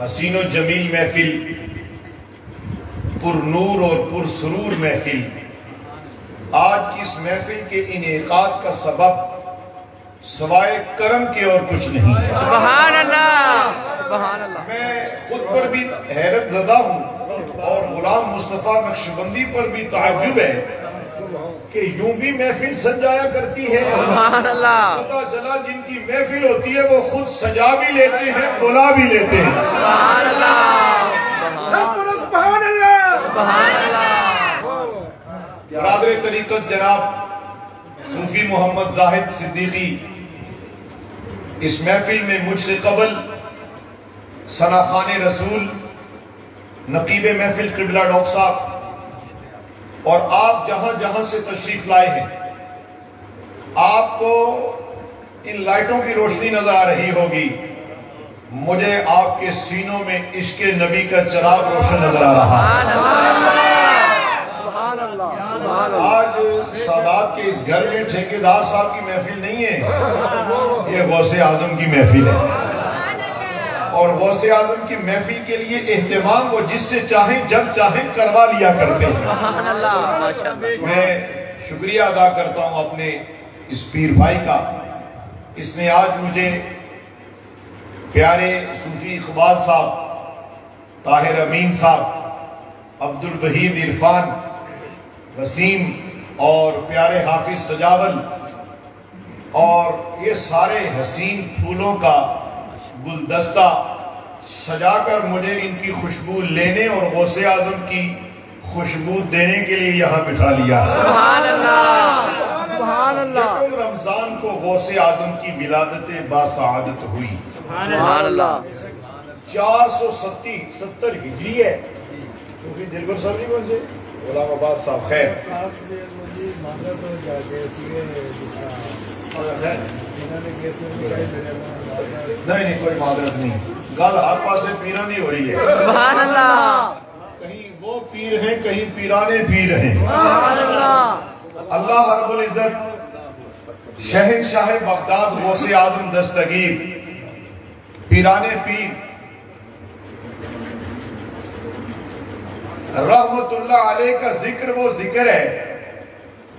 حسین و جمیل محفل، پر نور اور پر سرور محفل، آج کی اس محفل کے انعقاد کا سبب سوائے کرم کے اور کچھ نہیں۔ سبحان اللہ، سبحان اللہ۔ میں خود پر بھی حیرت زدہ ہوں اور غلام مصطفیٰ نقشبندی پر بھی تعجب ہے کہ یوں بھی محفل سجایا کرتی ہے۔ سبحان اللہ۔ پتہ چلا جن کی محفل ہوتی ہے وہ خود سجا بھی لیتے ہیں، بلا بھی لیتے ہیں۔ سبحان اللہ، سبحان اللہ، سبحان اللہ۔ برادر طریقت جناب صوفی محمد زاہد صدیقی اس محفل میں مجھ سے قبل ثنا خان رسول، نقیب محفل قبلہ ڈاکٹر صاحب، اور آپ جہاں جہاں سے تشریف لائے ہیں، آپ کو ان لائٹوں کی روشنی نظر آ رہی ہوگی، مجھے آپ کے سینوں میں عشق نبی کا چراغ روشن نظر آ رہا ہے۔ آج سادات کے اس گھر میں ٹھیکیدار صاحب کی محفل نہیں ہے، یہ غوث اعظم کی محفل ہے، اور غوث اعظم کی محفل کے لیے اہتمام وہ جس سے چاہیں جب چاہیں کروا لیا کرتے ہیں۔ سبحان اللہ، ماشاءاللہ۔ میں شکریہ ادا کرتا ہوں اپنے اس پیر بھائی کا، اس نے آج مجھے پیارے صوفی اقبال صاحب، طاہر امین صاحب، عبدالوحید عرفان، وسیم اور پیارے حافظ سجاول اور یہ سارے حسین پھولوں کا گلدستہ سجا کر مجھے ان کی خوشبو لینے اور غوث اعظم کی خوشبو دینے کے لیے یہاں بٹھا لیا۔ سبحان اللہ، سبحان اللہ۔ یکم رمضان کو غوث اعظم کی ولادت باسعادت ہوئی۔ سبحان اللہ۔ 470 ہجری ہے۔ صوفی دلبر صاحب نہیں کون سے؟ غلام عباس صاحب خیر۔ نہیں کوئی معذرت نہیں، گل ہر پاسے پیران دی ہو رہی ہے۔ سبحان اللہ، کہیں وہ پیر ہیں، کہیں پیرانے پیر ہیں۔ سبحان اللہ۔ اللہ رب العزت شہنشاہ بغداد غوث اعظم دستگیر پیرانے پیر رحمت اللہ علیہ کا ذکر وہ ذکر ہے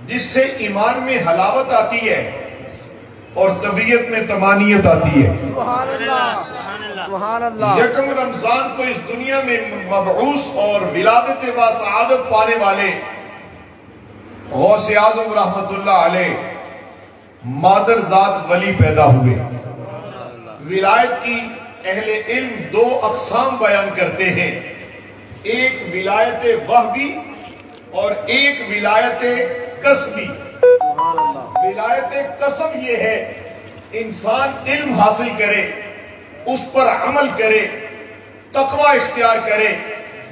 جس سے ایمان میں حلاوت آتی ہے اور طبیعت میں طمانینت آتی ہے۔ سبحان اللہ، سبحان اللہ۔ یکم رمضان کو اس دنیا میں مبعوث اور ولادت باسعادت پانے والے غوث اعظم رحمت اللہ علیہ مادر ذات ولی پیدا ہوئے۔ ولایت کی اہل علم دو اقسام بیان کرتے ہیں، ایک ولایت وہبی اور ایک ولایت قصبی۔ ولایت قصب یہ ہے انسان علم حاصل کرے، اس پر عمل کرے، تقوی اختیار کرے،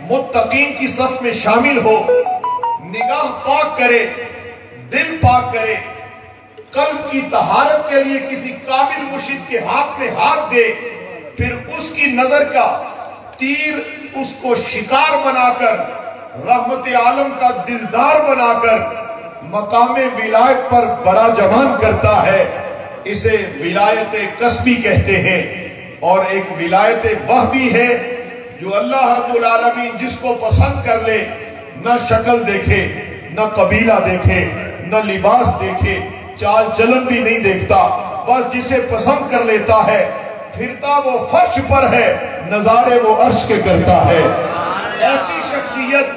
متقین کی صف میں شامل ہو، نگاہ پاک کرے، دل پاک کرے، قلب کی طہارت کے لیے کسی قابل مرشد کے ہاتھ میں ہاتھ دے، پھر اس کی نظر کا تیر اس کو شکار بنا کر، رحمت عالم کا دلدار بنا کر مقام ولایت پر بڑا جوان کرتا ہے، اسے ولایت قصبی کہتے ہیں۔ اور ایک ولایت وہبی ہے جو اللہ رب العالمین جس کو پسند کر لے، نہ شکل دیکھے، نہ قبیلہ دیکھے، نہ لباس دیکھے، چال چلن بھی نہیں دیکھتا، بس جسے پسند کر لیتا ہے، پھرتا وہ فرش پر ہے، نظارے وہ عرش کے کرتا ہے۔ ایسی شخصیت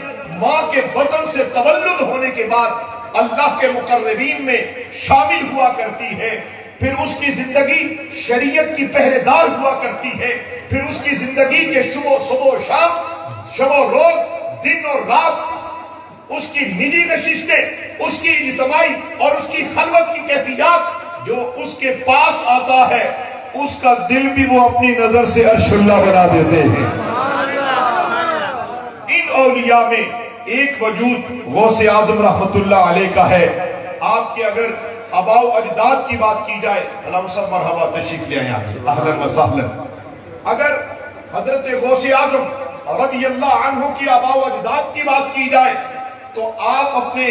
ماں کے بطن سے تولد ہونے کے بعد اللہ کے مقربین میں شامل ہوا کرتی ہے، پھر اس کی زندگی شریعت کی پہرے دار ہوا کرتی ہے، پھر اس کی زندگی کے صبح و شام، شب و روز، دن اور رات، اس کی نجی نشستیں، اس کی اجتماعی اور اس کی خلوت کی کیفیات جو اس کے پاس آتا ہے، اس کا دل بھی وہ اپنی نظر سے عرش اللہ بنا دیتے ہیں۔ ان اولیاء میں ایک وجود غوث اعظم رحمت اللہ علیہ کا ہے۔ آپ کے اگر آباء و اجداد کی بات کی جائے، علامہ صاحب مرحبا تشریف لے آئیں، اہلاً و سہلاً۔ اگر حضرت غوث اعظم رضی اللہ عنہ کی آباء و اجداد کی بات کی جائے تو آپ اپنے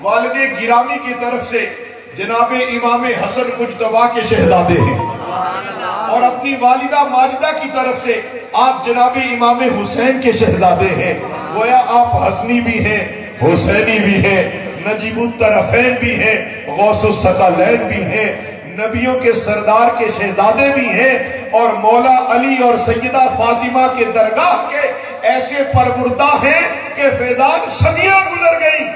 والد گرامی کی طرف سے جناب امام حسن مجتبیٰ کے شہزادے ہیں، اور اپنی والدہ ماجدہ کی طرف سے آپ جناب امام حسین کے شہزادے ہیں. گویا آپ حسنی بھی ہیں، حسینی بھی ہیں، نجیب الطرفین بھی ہیں، غوث الثقلین بھی ہیں، نبیوں کے سردار کے شہزادے بھی ہیں، اور مولا علی اور سیدہ فاطمہ کے درگاہ کے ایسے پروردہ ہیں کہ فیضان صدیاں گزر گئی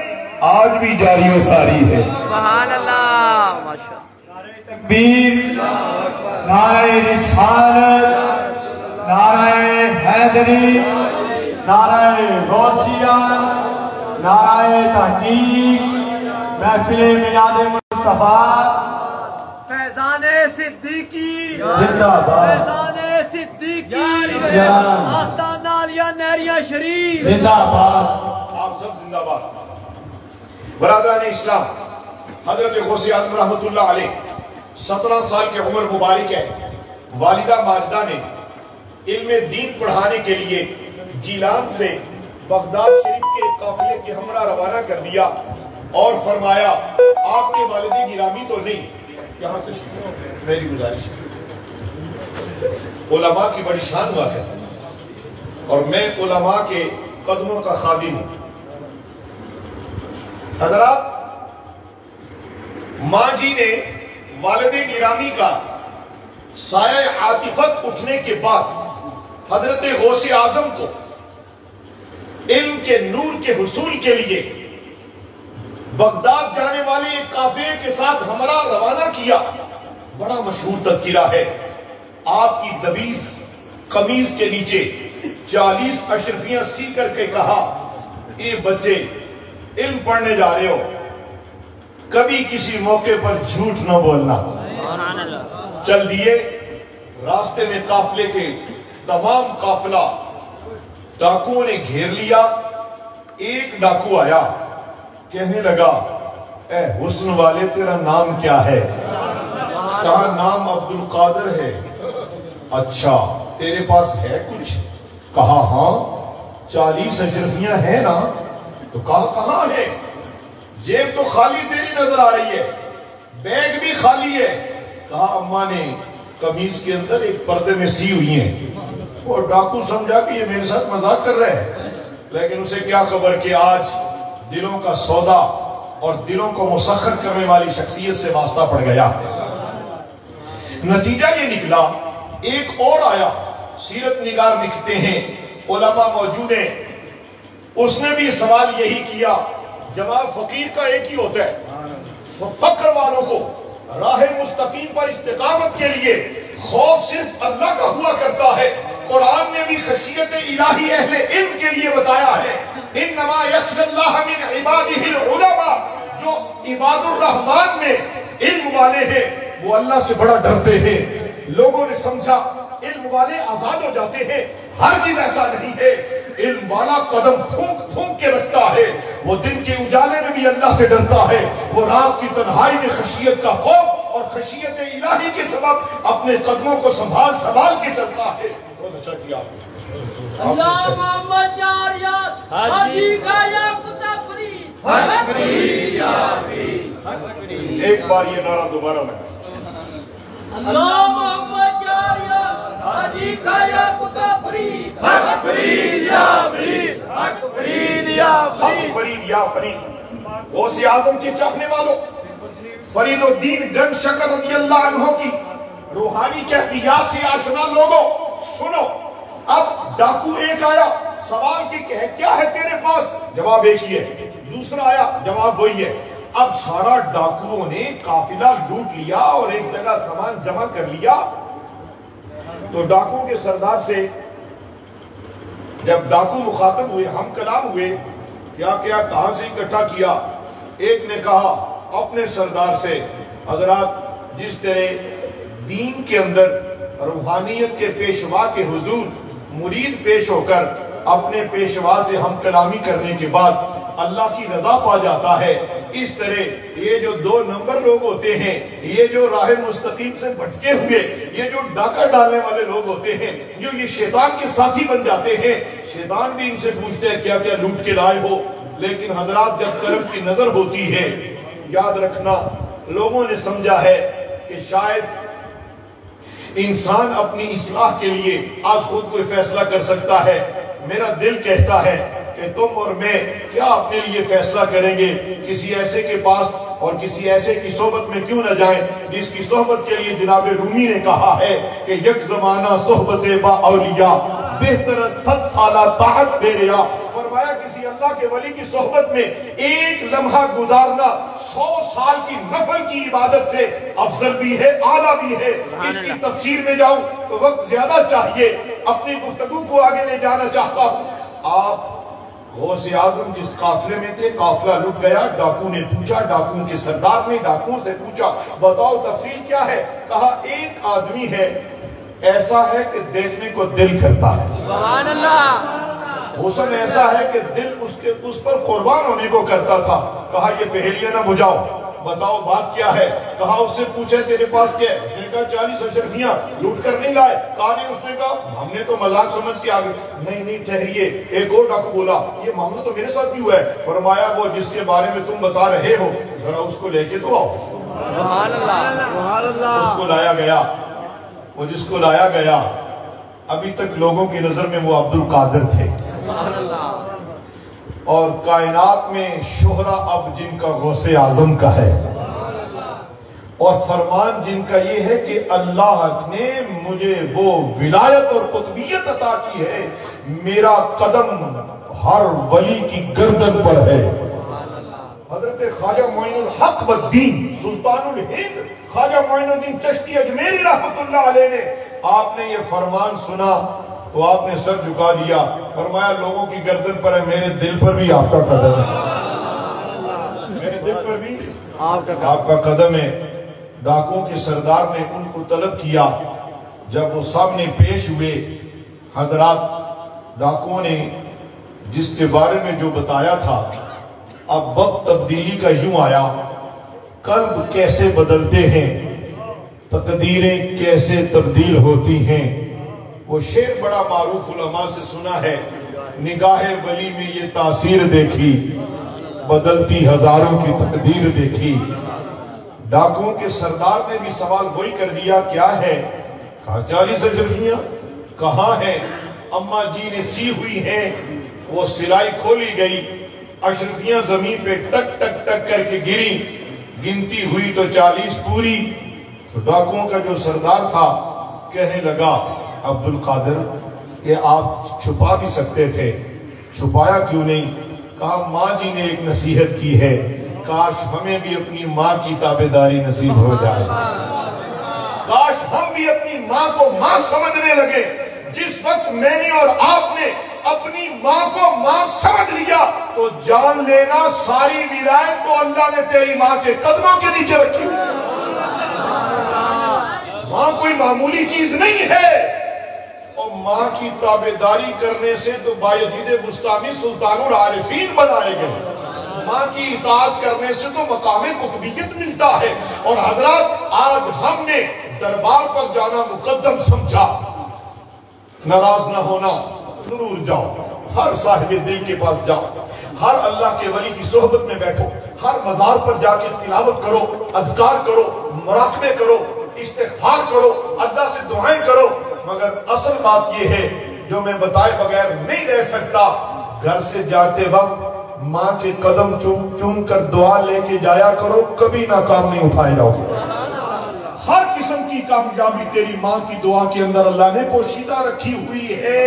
آج بھی جاری و ساری ہے. سبحان اللہ. ماشاءاللہ. تکبیر، نعرہ رسالت، نعرہ حیدری، نعرہ غوثیہ، نعرہ تحقیق، محفل میلاد مصطفیٰ فیضان صدیقی زندہ باد، فیضان صدیقی آستانہ عالیہ نہریہ شریف زندہ باد. آپ سب زندہ باد. برادران اسلام، حضرت غوث اعظم رحمت اللہ علیہ 17 سال کی عمر مبارک ہے. والدہ ماجدہ نے علم دین پڑھانے کے لیے جیلان سے بغداد شریف کے قافلے کے ہمراہ روانہ کر دیا اور فرمایا آپ کے والد گرامی تو نہیں. یہاں تشریف میری گزارش. علماء کی بڑی شان ہوا ہے اور میں علماء کے قدموں کا خادم ہوں. حضرات، ماں جی نے والد گرامی کا سایہ عاطفت اٹھنے کے بعد حضرت غوث اعظم کو علم کے نور کے حصول کے لیے بغداد جانے والے ایک قافلے کے ساتھ ہمراہ روانہ کیا. بڑا مشہور تذکرہ ہے. آپ کی دبیس قمیض کے نیچے 40 اشرفیاں سی کر کے کہا، اے بچے علم پڑھنے جا رہے ہو، کبھی کسی موقع پر جھوٹ نہ بولنا. چل دیے. راستے میں قافلے کے تمام قافلہ ڈاکوؤں نے گھیر لیا. ایک ڈاکو آیا، کہنے لگا، اے حسن والے تیرا نام کیا ہے؟ کہا نام عبد القادر ہے. اچھا تیرے پاس ہے کچھ؟ کہا ہاں 40 اشرفیاں ہیں نا. تو کہا کہاں ہے؟ جیب تو خالی تیری نظر آ رہی ہے، بیگ بھی خالی ہے. کہا اماں نے قمیض کے اندر ایک پردے میں سی ہوئی ہیں. اور ڈاکو سمجھا کہ یہ میرے ساتھ مذاق کر رہے ہیں، لیکن اسے کیا خبر کہ آج دلوں کا سودا اور دلوں کو مسخر کرنے والی شخصیت سے واسطہ پڑ گیا. نتیجہ یہ نکلا. ایک اور آیا، سیرت نگار لکھتے ہیں، علماء موجود ہیں، اس نے بھی سوال یہی کیا. جواب فقیر کا ایک ہی ہوتا ہے، فقر والوں کو راہ مستقیم پر استقامت کے لیے خوف صرف اللہ کا ہوا کرتا ہے. قرآن نے بھی خشیت الہی اہل علم کے لیے بتایا ہے، انما یخشی اللہ من عبادہ العلماء. جو عباد الرحمن میں علم والے ہیں وہ اللہ سے بڑا ڈرتے ہیں. لوگوں نے سمجھا علم والے آزاد ہو جاتے ہیں، ہر چیز ایسا نہیں ہے. علم والا قدم پھونک پھونک کے رکھتا ہے. وہ دن کے اجالے میں بھی اللہ سے ڈرتا ہے. وہ رات کی تنہائی میں خشیت کا خوف اور خشیت الہی کے سبب اپنے قدموں کو سنبھال سنبھال کے چلتا ہے. بہت اچھا کیا. اللہ محمد چاریات حاجی کا یا فرید حق فرید یا فرید. ایک بار یہ نعرہ دوبارہ لگا. اللہ محمد چاریات حاجی کا یا فرید حق فرید یا فرید حق فرید یا حق فرید یا فرید. غوث اعظم کے چاہنے والوں، فرید الدین گن شکر رضی اللہ عنہ کی روحانی کیفیات سے آشنا لوگوں سنو. اب ڈاکو ایک آیا، سوال کی کہ کیا ہے تیرے پاس؟ جواب ایک ہی ہے. دوسرا آیا، جواب وہی ہے. اب سارا ڈاکوؤں نے قافلہ لوٹ لیا اور ایک جگہ سامان جمع کر لیا. تو ڈاکو کے سردار سے جب ڈاکو مخاطب ہوئے، ہم کلام ہوئے، کیا کیا کہاں سے اکٹھا کیا؟ ایک نے کہا اپنے سردار سے، حضرات جس طرح دین کے اندر روحانیت کے پیشوا کے حضور مرید پیش ہو کر اپنے پیشوا سے ہم کلامی کرنے کے بعد اللہ کی رضا پا جاتا ہے، اس طرح یہ جو 2 نمبر لوگ ہوتے ہیں، یہ جو راہ مستقیم سے بھٹکے ہوئے، یہ جو ڈاکہ ڈالنے والے لوگ ہوتے ہیں، جو یہ شیطان کے ساتھی بن جاتے ہیں، شیطان بھی ان سے پوچھتے ہیں کیا کیا لوٹ کے لائے ہو. لیکن حضرات جب کرم کی نظر ہوتی ہے، یاد رکھنا لوگوں نے سمجھا ہے کہ شاید انسان اپنی اصلاح کے لیے آج خود کوئی فیصلہ کر سکتا ہے. میرا دل کہتا ہے کہ تم اور میں کیا اپنے لیے فیصلہ کریں گے, کسی ایسے کے پاس اور کسی ایسے کی صحبت میں کیوں نہ جائیں جس کی صحبت کے لیے جناب رومی نے کہا ہے کہ یک زمانہ صحبت با اولیاء بہتر 100 سالہ طاعت بے ریا. فرمایا کسی اللہ کے ولی کی صحبت میں ایک لمحہ گزارنا 100 سال کی نفل کی عبادت سے افضل بھی ہے, اعلیٰ بھی ہے. اس کی تفسیر میں جاؤں تو وقت زیادہ چاہیے, اپنی گفتگو کو آگے لے جانا چاہتا ہوں. آپ غوث اعظم جس قافلے میں تھے, قافلہ لٹ گیا, ڈاکو نے پوچھا, ڈاکو کے سردار نے ڈاکو سے پوچھا بتاؤ تفصیل کیا ہے؟ کہا ایک آدمی ہے ایسا ہے کہ دیکھنے کو دل کرتا ہے, سبحان اللہ, حسن ایسا ہے کہ دل اس پر قربان ہونے کو کرتا تھا. کہا یہ پہیلیاں نہ بجھاؤ, بتاؤ بات کیا ہے؟ کہا اس سے پوچھے تیرے پاس کیا ہے؟ اس نے کہا 40 اشرفیاں لوٹ کر نہیں لائے. کہا نہیں, اس نے کہا ہم نے تو مذاق سمجھ کے آگے. نہیں ٹھہریے, ایک اور ڈاکو بولا یہ معاملہ تو میرے ساتھ بھی ہوا ہے. فرمایا وہ جس کے بارے میں تم بتا رہے ہو ذرا اس کو لے کے تو آؤ. سبحان اللہ, سبحان اللہ. اس کو لایا گیا, وہ جس کو لایا گیا ابھی تک لوگوں کی نظر میں وہ عبد القادر تھے, سبحان اللہ. اور کائنات میں شہرہ اب جن کا غوث اعظم کا ہے, اور فرمان جن کا یہ ہے کہ اللہ نے مجھے وہ ولایت اور قطبیت عطا کی ہے, میرا قدم ہر ولی کی گردن پر ہے. حضرت خواجہ معین الحق والدین سلطان الہند خواجہ معین الدین چشتی اجمیری رحمت اللہ علیہ نے, آپ نے یہ فرمان سنا تو آپ نے سر جھکا دیا. فرمایا لوگوں کی گردن پر ہے, میرے دل پر بھی آپ کا قدم ہے, میرے دل پر بھی آپ کا قدم ہے. ڈاکوں کے سردار نے ان کو طلب کیا, جب وہ سامنے پیش ہوئے حضرات ڈاکوں نے جس کے بارے میں جو بتایا تھا, اب وقت تبدیلی کا یوں آیا, قلب کیسے بدلتے ہیں, تقدیریں کیسے تبدیل ہوتی ہیں. وہ شعر بڑا معروف علماء سے سنا ہے, نگاہ ولی میں یہ تاثیر دیکھی, بدلتی ہزاروں کی تقدیر دیکھی. ڈاکوں کے سردار نے بھی سوال وہی کر دیا, کیا ہے؟ کہا 40 اشرفیاں. کہاں ہیں؟ اماں جی نے سی ہوئی ہیں. وہ سلائی کھولی گئی, اشرفیاں زمین پہ ٹک ٹک ٹک کر کے گری, گنتی ہوئی تو 40 پوری. تو ڈاکوں کا جو سردار تھا کہنے لگا عبد القادر یہ آپ چھپا بھی سکتے تھے, چھپایا کیوں نہیں؟ کہا ماں جی نے ایک نصیحت کی ہے, کاش ہمیں بھی اپنی ماں کی تابعداری نصیب ہو جائے, کاش ہم بھی اپنی ماں کو ماں سمجھنے لگے. جس وقت میں نے اور آپ نے اپنی ماں کو ماں سمجھ لیا تو جان لینا ساری ولایت تو اللہ نے تیری ماں کے قدموں کے نیچے رکھی. ماں کوئی معمولی چیز نہیں ہے, اور ماں کی تابعداری کرنے سے تو بایزید بستامی سلطان العارفین بنائے گئے. ماں کی اطاعت کرنے سے تو مقام قطبیت ملتا ہے. اور حضرات آج ہم نے دربار پر جانا مقدم سمجھا, ناراض نہ ہونا, ضرور جاؤ, ہر صاحب دل کے پاس جاؤ, ہر اللہ کے ولی کی صحبت میں بیٹھو, ہر مزار پر جا کے تلاوت کرو, اذکار کرو, مراقبے کرو, استغفار کرو, اللہ سے دعائیں کرو. مگر اصل بات یہ ہے جو میں بتائے بغیر نہیں رہ سکتا, گھر سے جاتے وقت ماں کے قدم چوم کر دعا لے کے جایا کرو, کبھی ناکام نہیں اٹھائے جاؤ. ہر قسم کی کامیابی تیری ماں کی دعا کے اندر اللہ نے پوشیدہ رکھی ہوئی ہے.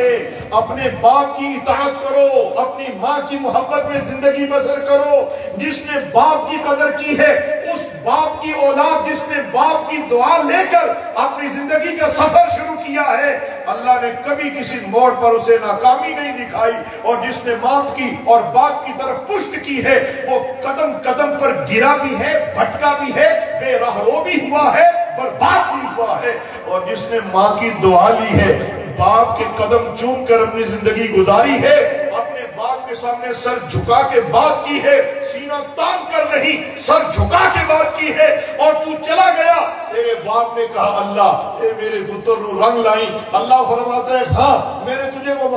اپنے باپ کی اطاعت کرو, اپنی ماں کی محبت میں زندگی بسر کرو. جس نے باپ کی قدر کی ہے, اس باپ کی اولاد جس نے باپ کی دعا لے کر اپنی زندگی کا سفر شروع کیا ہے, اللہ نے کبھی کسی موڑ پر اسے ناکامی نہیں دکھائی. اور جس نے ماں کی اور باپ کی طرف پشت کی ہے, وہ قدم قدم پر گرا بھی ہے, بھٹکا بھی ہے, بے راہرو بھی ہوا ہے, برباد بھی ہوا ہے. اور جس نے ماں کی دعا لی ہے, باپ کے قدم چوم کر اپنی زندگی گزاری ہے, اپنے باپ کے سامنے سر جھکا کے بات کی ہے, سینہ تان کر نہیں سر جھکا کے بات کی ہے. اور تو چلا گیا, تیرے باپ نے کہا اللہ اے میرے پتر نو رنگ لائی. اللہ فرماتا ہے ہاں میں نے تجھے وہ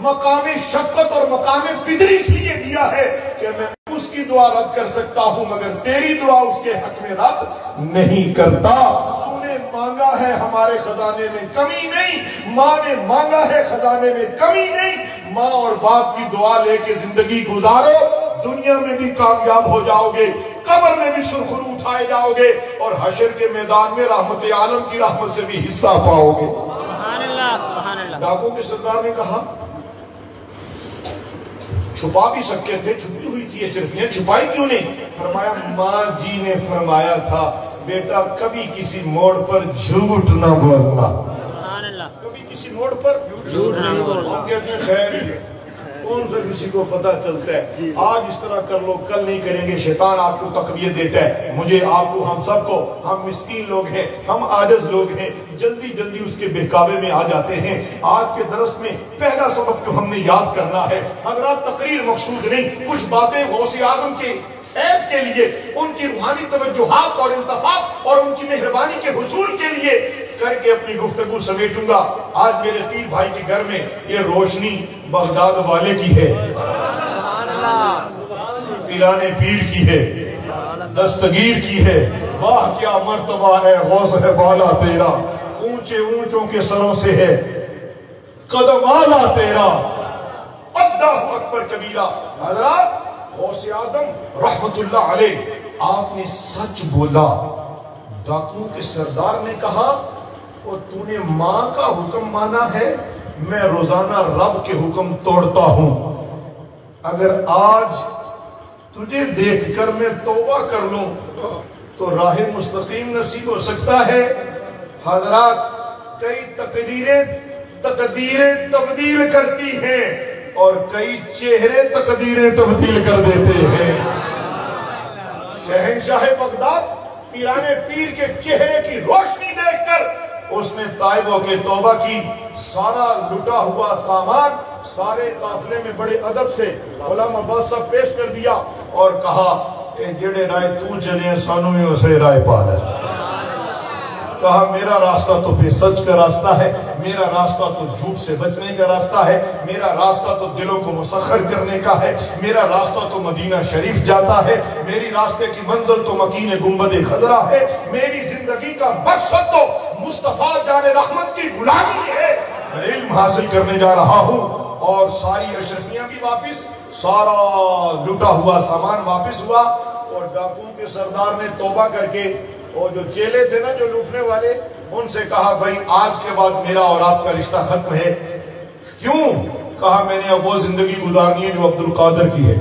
مقام شفقت اور مقام پدری اس لیے دیا ہے کہ میں اس کی دعا رد کر سکتا ہوں, مگر تیری دعا اس کے حق میں رد نہیں کرتا. تو نے مانگا ہے ہمارے خزانے میں کمی نہیں، ماں نے مانگا ہے خزانے میں کمی نہیں۔ ماں اور باپ کی دعا لے کے زندگی گزارو، دنیا میں بھی کامیاب ہو جاؤ گے، قبر میں بھی سرخرو اٹھائے جاؤ گے، اور حشر کے میدان میں رحمت عالم کی رحمت سے بھی حصہ پاؤ گے۔ سبحان اللہ، سبحان اللہ۔ ڈاکو کے سردار نے کہا چھپا بھی سکتے تھے، چھپی ہوئی تھی یہ صرفیاں، چھپائی کیوں نہیں؟ فرمایا ماں جی نے فرمایا تھا بیٹا کبھی کسی موڑ پر جھوٹ نہ بولنا، سبحان اللہ۔ کبھی کسی موڑ پر جھوٹ نہیں بولنا۔ ہم کہتے ہیں خیر کون سے کسی کو پتہ چلتا ہے، آج اس طرح کر لو کل نہیں کریں گے، شیطان آپ کو تقویت دیتا ہے، مجھے آپ کو ہم سب کو، ہم مسکین لوگ ہیں، ہم عاجز لوگ ہیں، جلدی جلدی اس کے بہکاوے میں آ جاتے ہیں۔ آج کے درس میں پہلا سبق جو ہم نے یاد کرنا ہے، حضرات تقریر مقصود نہیں، کچھ باتیں غوث اعظم کے فیض کے لیے، ان کی روحانی توجہات اور التفات اور ان کی مہربانی کے حصول کے لیے کر کے اپنی گفتگو سمیٹوں گا۔ آج میرے پیر بھائی کے گھر میں یہ روشنی بغداد والے کی ہے، پیران پیر کی ہے، دستگیر کی ہے۔ واہ کیا مرتبہ ہے غوث ہے بالا تیرا، اونچے اونچوں کے سروں سے ہے قدم آلا تیرا، اللہ اکبر کبیرہ۔ حضرات غوث اعظم رحمت اللہ علیہ آپ نے سچ بولا۔ ڈاکو کے سردار نے کہا اور تو نے ماں کا حکم مانا ہے، میں روزانہ رب کے حکم توڑتا ہوں، اگر آج تجھے دیکھ کر میں توبہ کر لوں تو راہ مستقیم نصیب ہو سکتا ہے۔ حضرات کئی تقدیریں تبدیل کرتی ہیں اور کئی چہرے تقدیریں تبدیل کر دیتے ہیں۔ شہنشاہ بغداد پیران پیر کے چہرے کی روشنی دیکھ کر اس نے طائب ہو کے توبہ کی، سارا لٹا ہوا سامان سارے قافلے میں بڑے ادب سے غلام عباس صاحب پیش کر دیا اور کہا اے جڑے رائے تو چلے سانو میں اسے رائے پا ہے۔ کہا میرا راستہ تو بے سچ کا راستہ ہے، میرا راستہ تو جھوٹ سے بچنے کا راستہ ہے، میرا راستہ تو دلوں کو مسخر کرنے کا ہے، میرا راستہ تو مدینہ شریف جاتا ہے، میری راستے کی منزل تو مکین گنبد خضرا ہے، میری زندگی کا مقصد تو مصطفیٰ جان رحمت کی غلامی ہے۔ میں علم حاصل کرنے جا رہا ہوں اور ساری اشرفیاں بھی واپس، سارا لٹا ہوا سامان واپس ہوا، اور ڈاکوؤں کے سردار نے توبہ کر کے، اور جو چیلے تھے نا جو لوٹنے والے، ان سے کہا بھائی آج کے بعد میرا اور آپ کا رشتہ ختم ہے۔ کیوں؟ کہا میں نے اب وہ زندگی گزارنی ہے جو عبد القادر کی ہے۔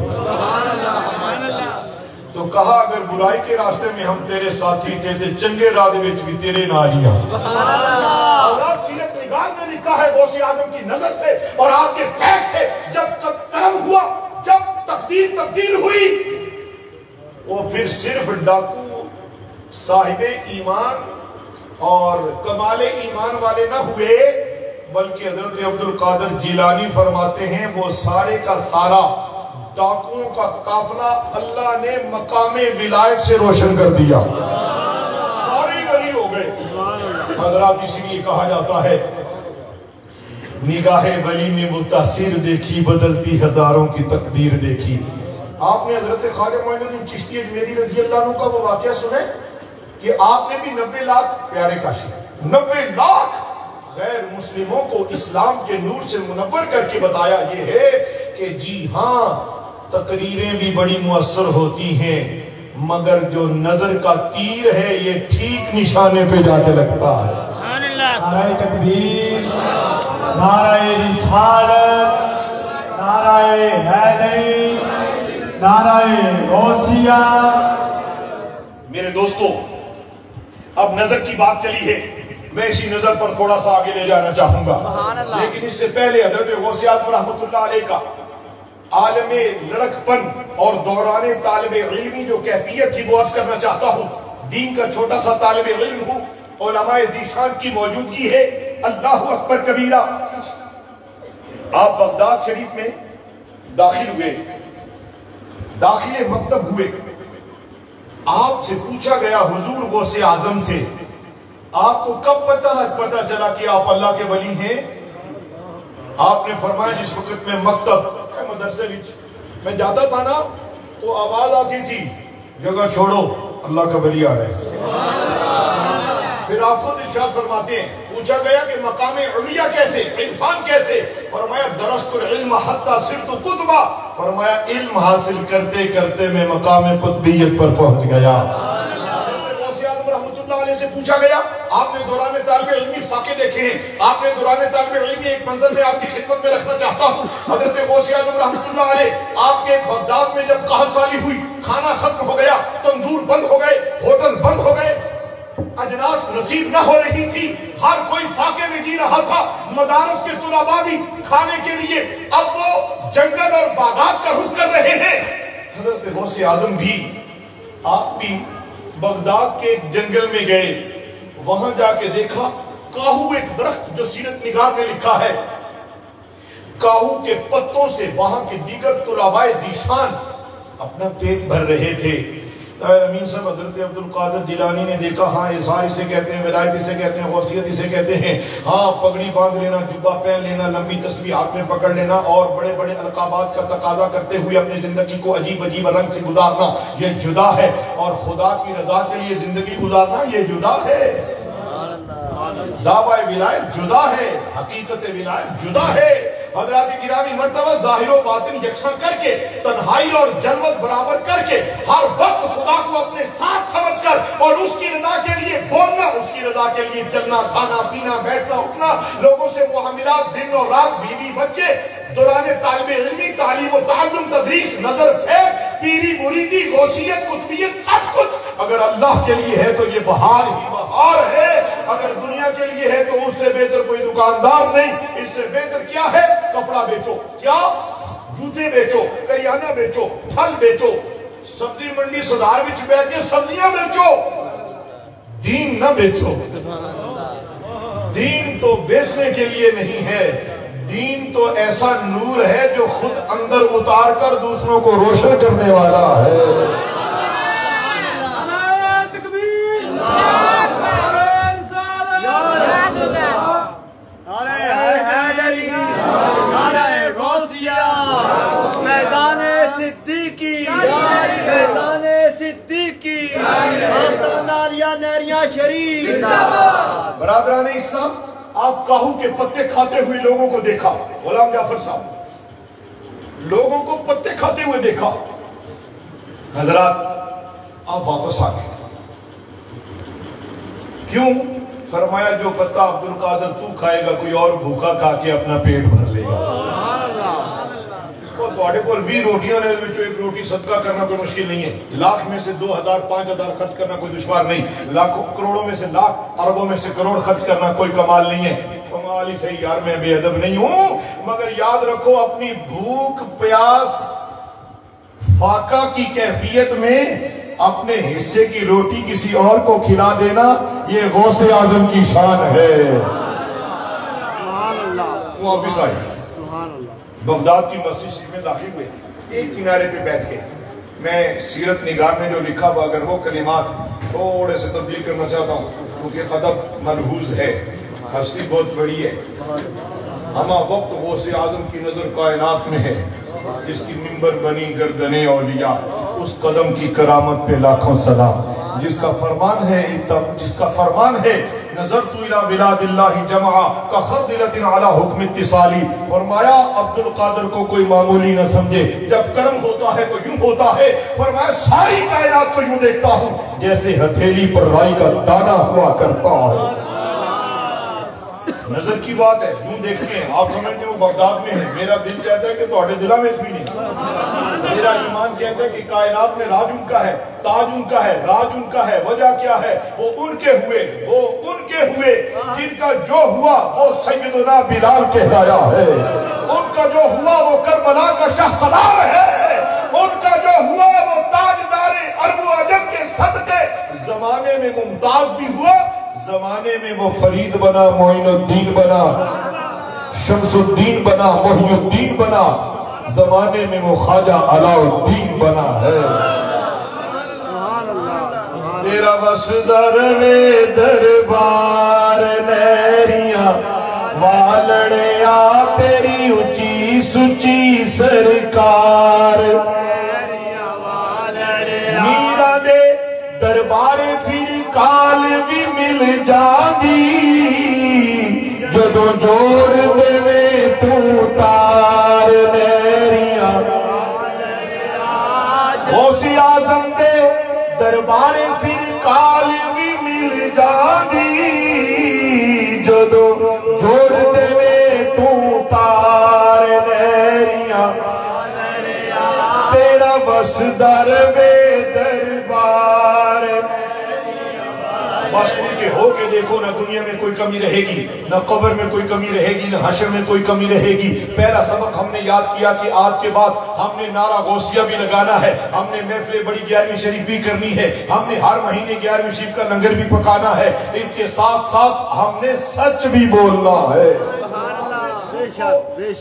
تو کہا اگر برائی کے راستے میں ہم تیرے ساتھی تھے تو چنگے راستے میں بھی تیرے نالیاں۔ اللہ سیرت نگار نے لکھا ہے غوث اعظم کی نظر سے اور آپ کے فیض سے جب کرم ہوا، جب تقدیر تبدیل ہوئی، وہ پھر صرف ڈاکو صاحب ایمان اور کمال ایمان والے نہ ہوئے، بلکہ حضرت عبد القادر جیلانی فرماتے ہیں وہ سارے کا سارا ڈاکوؤں کا قافلہ اللہ نے مقام ولایت سے روشن کر دیا، سارے ولی ہو گئے۔ حضرات اسی لیے کہا جاتا ہے نگاہ ولی نے وہ تاثیر دیکھی، بدلتی ہزاروں کی تقدیر دیکھی۔ آپ نے حضرت خواجہ معین الدین چشتی اجمیری رضی اللہ عنہ کا وہ واقعہ سنے کہ آپ نے بھی 90 لاکھ پیارے کاشف 90 لاکھ غیر مسلموں کو اسلام کے نور سے منور کر کے بتایا یہ ہے کہ جی ہاں تقریریں بھی بڑی مؤثر ہوتی ہیں، مگر جو نظر کا تیر ہے یہ ٹھیک نشانے پہ جا کے لگتا ہے۔ نعرہ تکبیر، نعرہ رسالت، نعرہ حیدری، نعرہ غوثیہ۔ میرے دوستو اب نظر کی بات چلی ہے، میں اسی نظر پر تھوڑا سا آگے لے جانا چاہوں گا، لیکن اس سے پہلے حضرت غوث اعظم رحمت اللہ علیہ کا عالم لڑک پن اور دوران طالب علمی جو کیفیت کی وہ عرض کرنا چاہتا ہوں۔ دین کا چھوٹا سا طالب علم ہوں، علماء ذیشان کی موجودگی ہے، اللہ اکبر کبیرہ۔ آپ بغداد شریف میں داخل ہوئے، داخل مکتب ہوئے، آپ سے پوچھا گیا حضور غوث اعظم سے آپ کو کب پتہ چلا کہ آپ اللہ کے ولی ہیں؟ آپ نے فرمایا جس وقت میں مکتب مدرسے میں جاتا تھا نا تو آواز آتی تھی جگہ چھوڑو اللہ کا ولی آ رہا ہے۔ پھر پھر آپ خود ارشاد فرماتے ہیں پوچھا گیا کہ مقام علیہ کیسے، عرفان کیسے؟ فرمایا درست العلم حتی صرت قطبہ، فرمایا علم حاصل کرتے کرتے میں مقام قطبیت پر پہنچ گیا۔ سے پوچھا گیا آپ نے دوران طالب علمی فاقے دیکھے ہیں، آپ نے دوران طالب علمی ایک منظر میں آپ کی خدمت میں رکھنا چاہتا ہوں، حضرت غوث اعظم رحمۃ اللہ علیہ آپ کے بغداد میں جب قحط سالی ہوئی، کھانا ختم ہو گیا، تندور بند ہو گئے، ہوٹل بند ہو گئے، اجناس نصیب نہ ہو رہی تھی، ہر کوئی فاقے میں جی رہا تھا، مدارس کے طلباء بھی کھانے کے لیے اب وہ جنگل اور باغات کا رخ کر رہے ہیں۔ حضرت غوث اعظم بھی، آپ بھی بغداد کے ایک جنگل میں گئے، وہاں جا کے دیکھا کاہو ایک درخت جو سیرت نگار میں لکھا ہے، کاہو کے پتوں سے وہاں کے دیگر طلباء ذیشان اپنا پیٹ بھر رہے تھے۔ امین صاحب حضرت عبدالقادر جیلانی نے دیکھا، ہاں اظہار اسے کہتے ہیں، ولایت اسے کہتے ہیں، غوثیت اسے کہتے ہیں، ہاں پگڑی باندھ لینا، جبہ پہن لینا، لمبی تسبیح ہاتھ میں پکڑ لینا اور بڑے بڑے القابات کا تقاضا کرتے ہوئے اپنی زندگی کو عجیب عجیب رنگ سے گزارنا یہ جدا ہے، اور خدا کی رضا کے لیے زندگی گزارنا یہ جدا ہے۔ دعوی ولایت جدا ہے، حقیقت ولایت جدا ہے۔ حضرات گرامی مرتبہ ظاہر و باطن یکساں کر کے، تنہائی اور جلوت برابر کر کے، ہر وقت خدا کو اپنے ساتھ سمجھ کر اور اس کی رضا کے لیے بولنا، اس کی رضا کے لیے چلنا، کھانا پینا، بیٹھنا اٹھنا، لوگوں سے معاملات، دن اور رات، بیوی بچے، دوران طالب علمی، تعلیم و تعلم، تدریس، نظر فیض، پیری مریدی، غوثیت، قطبیت، سب کچھ اگر اللہ کے لیے ہے تو یہ بہار ہی بہار ہے، اگر دنیا کے لیے ہے تو اس سے بہتر کوئی دکاندار نہیں۔ اس سے بہتر کیا ہے؟ کپڑا بیچو، کیا جوتے بیچو، کریانہ بیچو، پھل بیچو، سبزی منڈی صدار وچ بیٹھ کے سبزیاں بیچو، دین نہ بیچو۔ دین تو بیچنے کے لیے نہیں ہے، دین تو ایسا نور ہے جو خود اندر اتار کر دوسروں کو روشن کرنے والا ہے۔ برادران اسلام، آپ کاہو کے پتے کھاتے ہوئے لوگوں کو دیکھا، غلام جعفر صاحب لوگوں کو پتے کھاتے ہوئے دیکھا، حضرات آپ واپس آ گئے، کیوں؟ فرمایا جو پتہ عبدالقادر تو کھائے گا کوئی اور بھوکا کھا کے اپنا پیٹ بھر لے گا۔ تھوڑے کو 20 روٹیاں نے ایک روٹی صدقہ کرنا کوئی مشکل نہیں ہے، لاکھ میں سے 2000 5000 خرچ کرنا کوئی دشوار نہیں، لاکھوں کروڑوں میں سے لاکھ، اربوں میں سے کروڑ خرچ کرنا کوئی کمال نہیں ہے۔ کمال ہی صحیح یار، میں بے ادب نہیں ہوں، مگر یاد رکھو اپنی بھوک پیاس فاقہ کی کیفیت میں اپنے حصے کی روٹی کسی اور کو کھلا دینا یہ غوث اعظم کی شان ہے۔ سبحان اللہ، وہ واپس آئے، سبحان اللہ، بغداد کی مسجد میں داخل ہوئے، ایک کنارے پہ بیٹھ کے میں سیرت نگار میں جو لکھا ہوا اگر وہ کلمات تھوڑے سے تبدیل کرنا چاہتا ہوں کیونکہ ادب ملحوظ ہے، ہستی بہت بڑی ہے، ہمہ وقت غوث اعظم کی نظر کائنات میں ہے، جس کی منبر بنی گردن اولیاء، اس قدم کی کرامت پہ لاکھوں سلام، جس کا فرمان ہے نظرت الی بلاد اللہ جمعہ کخردلۃ علی حکم اتصالی۔ فرمایا عبدالقادر کو کوئی معمولی نہ سمجھے، جب کرم ہوتا ہے تو یوں ہوتا ہے، فرمایا ساری کائنات کو یوں دیکھتا ہوں جیسے ہتھیلی پر رائی کا دانہ ہوا کرتا ہے۔ نظر کی بات ہے، یوں دیکھتے ہیں، آپ سمجھتے ہیں وہ بغداد میں ہے، میرا دل کہتا ہے کہ تھوڑے دلہ میں بھی نہیں، میرا ایمان کہتا ہے کہ کائنات میں راج ان کا ہے، تاج ان کا ہے، راج ان کا ہے، وجہ کیا ہے؟ وہ ان کے ہوئے جن کا جو ہوا وہ سیدنا بلال کہلایا ہے، ان کا جو ہوا وہ کربلا کا شاہ سلام ہے، ان کا جو ہوا وہ تاجدار عرب و عجم کے صدقے، زمانے میں ممتاز بھی ہوا، زمانے میں وہ فرید بنا، معین الدین بنا، شمس الدین بنا، محی الدین بنا، زمانے میں وہ خواجہ علاء الدین بنا ہے۔ تیرا وسدر میں دربار نیریاں والڑیا تیری اچھی سچی سرکار، میرا دے دربار فی کال بھی مل جا جدو جوڑ دے میں تو تار میریاں غوثی آزم دے دربار پھر کال بھی مل جانی جدو جوڑ دے میں تو تار میریاں تیرا بس در بے دربار بس ان کے ہو کے دیکھو نہ دنیا میں کوئی کمی رہے گی نہ قبر میں کوئی کمی رہے گی نہ حشر میں کوئی کمی رہے گی پہلا سبق ہم نے یاد کیا کہ آج کے بعد ہم نے نعرہ غوثیہ بھی لگانا ہے ہم نے محفل بڑی 11ویں شریف بھی کرنی ہے ہم نے ہر مہینے 11ویں شریف کا لنگر بھی پکانا ہے اس کے ساتھ ساتھ ہم نے سچ بھی بولنا ہے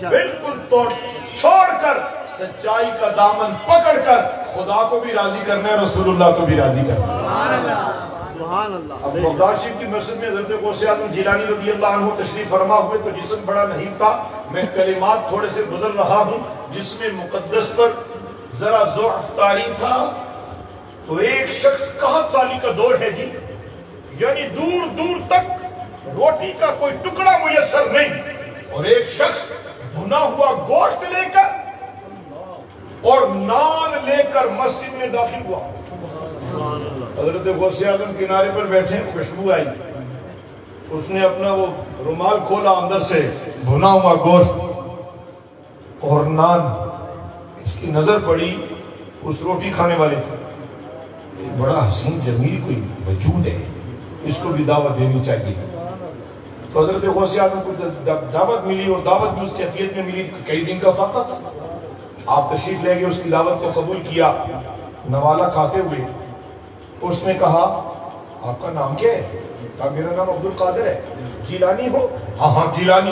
بالکل توڑ چھوڑ کر سچائی کا دامن پکڑ کر خدا کو بھی راضی کرنا ہے رسول اللہ کو بھی راضی کرنا ہے اب بغداد شریف کی مسجد میں حضرت غوث اعظم جیلانی رضی اللہ عنہ تشریف فرما ہوئے تو جسم بڑا نہیں تھا میں کلمات تھوڑے سے بدل رہا ہوں جس میں مقدس پر ذرا ضعف طاری تھا تو ایک شخص 61 سالی کا دور ہے جی یعنی دور دور تک روٹی کا کوئی ٹکڑا میسر نہیں اور ایک شخص بھنا ہوا گوشت لے کر اور نان لے کر مسجد میں داخل ہوا حضرت غوث اعظم کنارے پر بیٹھے خوشبو آئی اس نے اپنا وہ رومال کھولا اندر سے بھنا ہوا گوشت اور نان اس کی نظر پڑی اس روٹی کھانے والے کی بڑا حسین جمیل کوئی وجود ہے اس کو بھی دعوت دینی چاہیے تو حضرت غوث اعظم کو دعوت ملی اور دعوت بھی اس کیفیت میں ملی کئی دن کا فقط آپ تشریف لے گئے اس کی دعوت کو قبول کیا نوالا کھاتے ہوئے اس نے کہا آپ کا نام کیا ہے کہا میرا نام عبدالقادر ہے جیلانی ہو ہاں ہاں جیلانی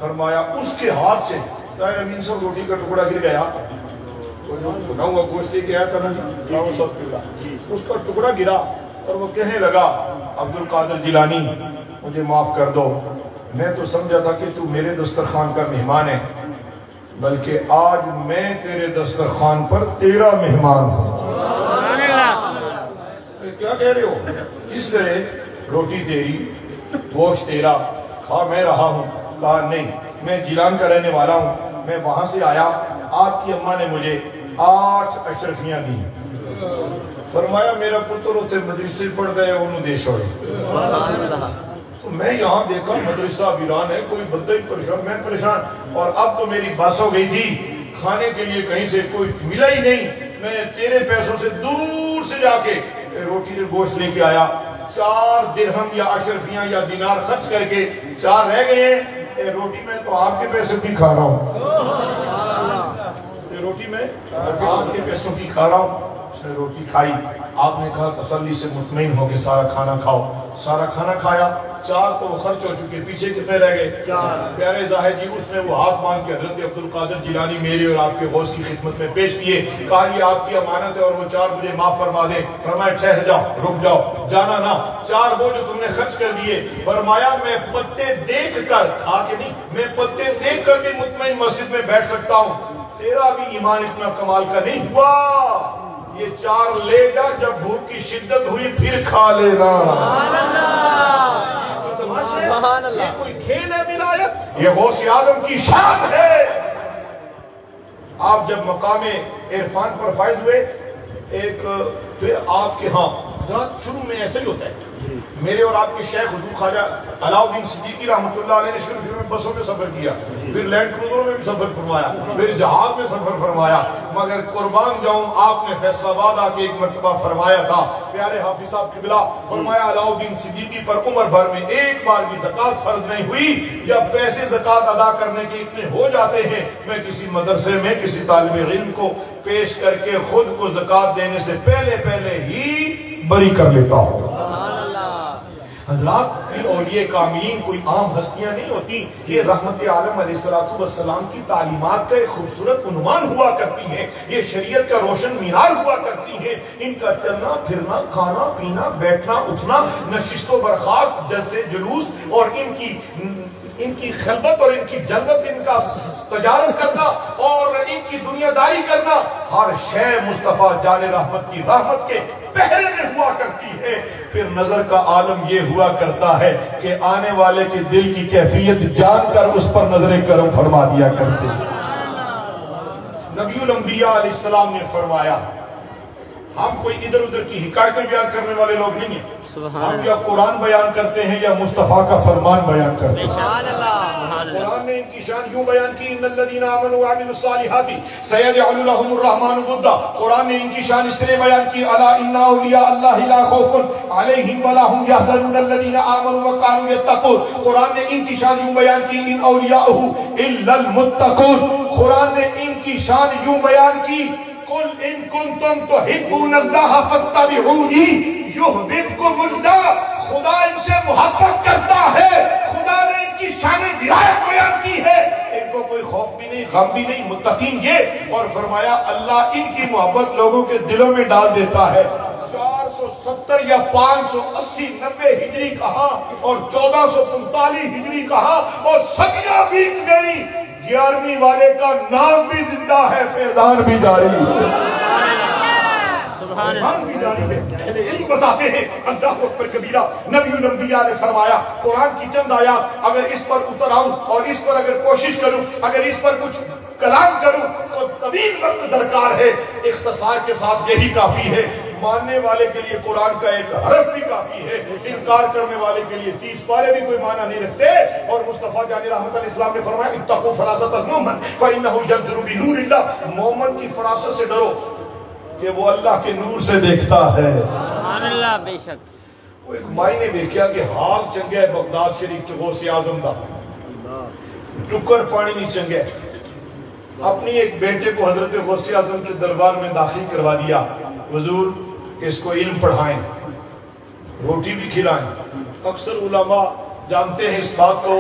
فرمایا اس کے ہاتھ سے طاہر امین صاحب روٹی کا ٹکڑا گر گیا بنا ہوا گوشت لے کے آیا تھا نا اس کا ٹکڑا گرا اور وہ کہنے لگا عبدالقادر جیلانی مجھے معاف کر دو میں تو سمجھا تھا کہ تو میرے دسترخوان کا مہمان ہے بلکہ آج میں تیرے دسترخوان پر تیرا مہمان ہوں کیا کہہ رہے ہو اس طرح روٹی تیری گوشت تیرا کھا میں رہا ہوں کہا نہیں میں جیلان کا رہنے والا ہوں میں وہاں سے آیا آپ کی اماں نے مجھے 8 اشرفیاں دی فرمایا میرا پتر ہوتے مدرسے پڑھ گئے انہوں دے چھوڑے تو میں یہاں دیکھا مدرسہ ویران ہے کوئی بندہ ہی پریشان میں پریشان اور اب تو میری بس ہو گئی تھی کھانے کے لیے کہیں سے کوئی ملا ہی نہیں میں تیرے پیسوں سے دور سے جا کے روٹی کے گوشت لے کے آیا 4 درہم یا اشرفیاں یا دینار خرچ کر کے 4 رہ گئے ہیں روٹی میں تو آپ کے پیسے بھی کھا رہا ہوں روٹی میں آپ کے پیسوں کی کھا رہا ہوں اس نے روٹی کھائی آپ نے کہا تسلی سے مطمئن ہو کے سارا کھانا کھاؤ سارا کھانا کھایا 4 تو وہ خرچ ہو چکے پیچھے کتنے رہ گئے 4 پیارے زاہد جی اس نے وہ ہاتھ مانگ کے حضرت عبدالقادر جیلانی میرے اور آپ کے غوث کی خدمت میں پیش کیے کہا یہ آپ کی امانت ہے اور وہ 4 مجھے معاف فرما دیں فرمایا ٹھہر جاؤ رک جاؤ جانا نہ 4 وہ جو تم نے خرچ کر دیے فرمایا میں پتے دیکھ کر کھا کے نہیں میں پتے دیکھ کر بھی مطمئن مسجد میں بیٹھ سکتا ہوں تیرا بھی ایمان اتنا کمال کا نہیں ہوا یہ 4 لے جا جب بھوک کی شدت ہوئی پھر کھا لینا یہ کوئی کھیل ہے ولایت یہ غوث اعظم کی شان ہے آپ جب مقام عرفان پر فائز ہوئے ایک پھر آپ کے ہاں شروع میں ایسے ہی ہوتا ہے میرے اور آپ کے شیخ حضور خواجہ علاؤدین صدیقی رحمۃ اللہ علیہ نے شروع میں بسوں میں سفر کیا پھر لینڈ کروزروں میں بھی سفر فرمایا پھر جہاز میں سفر فرمایا مگر قربان جاؤں آپ نے فیصل آباد آ کے ایک مرتبہ فرمایا تھا پیارے حافظ صاحب قبلہ فرمایا علاؤدین صدیقی پر عمر بھر میں ایک بار بھی زکوٰۃ فرض نہیں ہوئی جب پیسے زکوٰۃ ادا کرنے کے اتنے ہو جاتے ہیں میں کسی مدرسے میں کسی طالب علم کو پیش کر کے خود کو زکوٰۃ دینے سے پہلے ہی بری کر لیتا ہوں حضرات اولیاء کاملین کوئی عام ہستیاں نہیں ہوتی یہ رحمت عالم علیہ السلام کی تعلیمات کا ایک خوبصورت عنوان ہوا کرتی ہیں یہ شریعت کا روشن مینار ہوا کرتی ہیں ان کا چلنا پھرنا کھانا پینا بیٹھنا اٹھنا نشست و برخاست جیسے جلوس اور ان کی خلوت اور ان کی جلوت ان کا تجارت کرنا اور ان کی دنیا داری کرنا، ہر شے مصطفیٰ جان رحمت کی رحمت کے پہرے میں ہوا کرتی ہے۔ پھر نظر کا عالم یہ ہوا کرتا ہے کہ آنے والے کے دل کی کیفیت جان کر اس پر نظر کرم فرما دیا کرتے ہیں۔ نبی الانبیاء علیہ السلام نے فرمایا، ہم کوئی ادھر ادھر کی حکایتیں بیان کرنے والے لوگ نہیں ہیں، ہم یا قرآن بیان کرتے ہیں یا مصطفیٰ کا فرمان بیان کرتے ہیں۔ قرآن نے ان کی شان یوں بیان کی، ان الذین آمنوا وعملوا الصالحات سیجعل لهم الرحمن ودا۔ قرآن نے ان کی شان اس طرح بیان کی، الا ان اولیاء اللہ لا خوف علیہم ولا هم یحزنون الذین آمنوا وكانوا یتقون۔ قرآن نے ان کی شان یوں بیان کی، ان اولیاءہ الا المتقون۔ قرآن نے ان کی شان یوں بیان کی، قل ان کنتم تحبون اللہ فاتبعونی یحببکم اللہ۔ خدا ان سے محبت کرتا ہے، خدا نے ان کی شان ولایت بیان کی ہے، ان کو کوئی خوف بھی نہیں، غم بھی نہیں، متقین یہ۔ اور فرمایا اللہ ان کی محبت لوگوں کے دلوں میں ڈال دیتا ہے۔ 470 یا 580 90 ہجری کہا اور 1445 ہجری کہا اور صدیاں بیت گئی، 11ویں والے کا نام بھی زندہ ہے، فیضان بھی جاری قرآن بھی جاری ہے۔ اہل علم بتاتے ہیں اللہ اکبر کبیرہ، نبی الانبیاء نے فرمایا قرآن کی چند آیات اگر اس پر اتر آؤں اور اس پر اگر کوشش کروں، اگر اس پر کچھ کلام کروں تو طویل وقت درکار ہے، اختصار کے ساتھ یہی کافی ہے۔ ماننے والے کے لیے قرآن کا ایک حرف بھی کافی ہے، انکار کرنے والے کے لیے 30 پارے بھی کوئی معنی نہیں رکھتے۔ اور مصطفیٰ جان رحمت علیہ السلام نے فرمایا اتقوا فراست المؤمن فإنه ينظر بنور اللہ۔ مومن کی فراست سے ڈرو کہ وہ اللہ کے نور سے دیکھتا ہے۔ سبحان اللہ، بے شک۔ وہ ایک مائی نے دیکھا کہ حال چنگے بغداد شریف چ غوث اعظم دا ٹکر پانی نہیں چنگے، اپنی ایک بیٹے کو حضرت غوث اعظم کے دربار میں داخل کروا دیا، حضور اس کو علم پڑھائیں، روٹی بھی کھلائیں۔ اکثر علماء جانتے ہیں اس بات کو،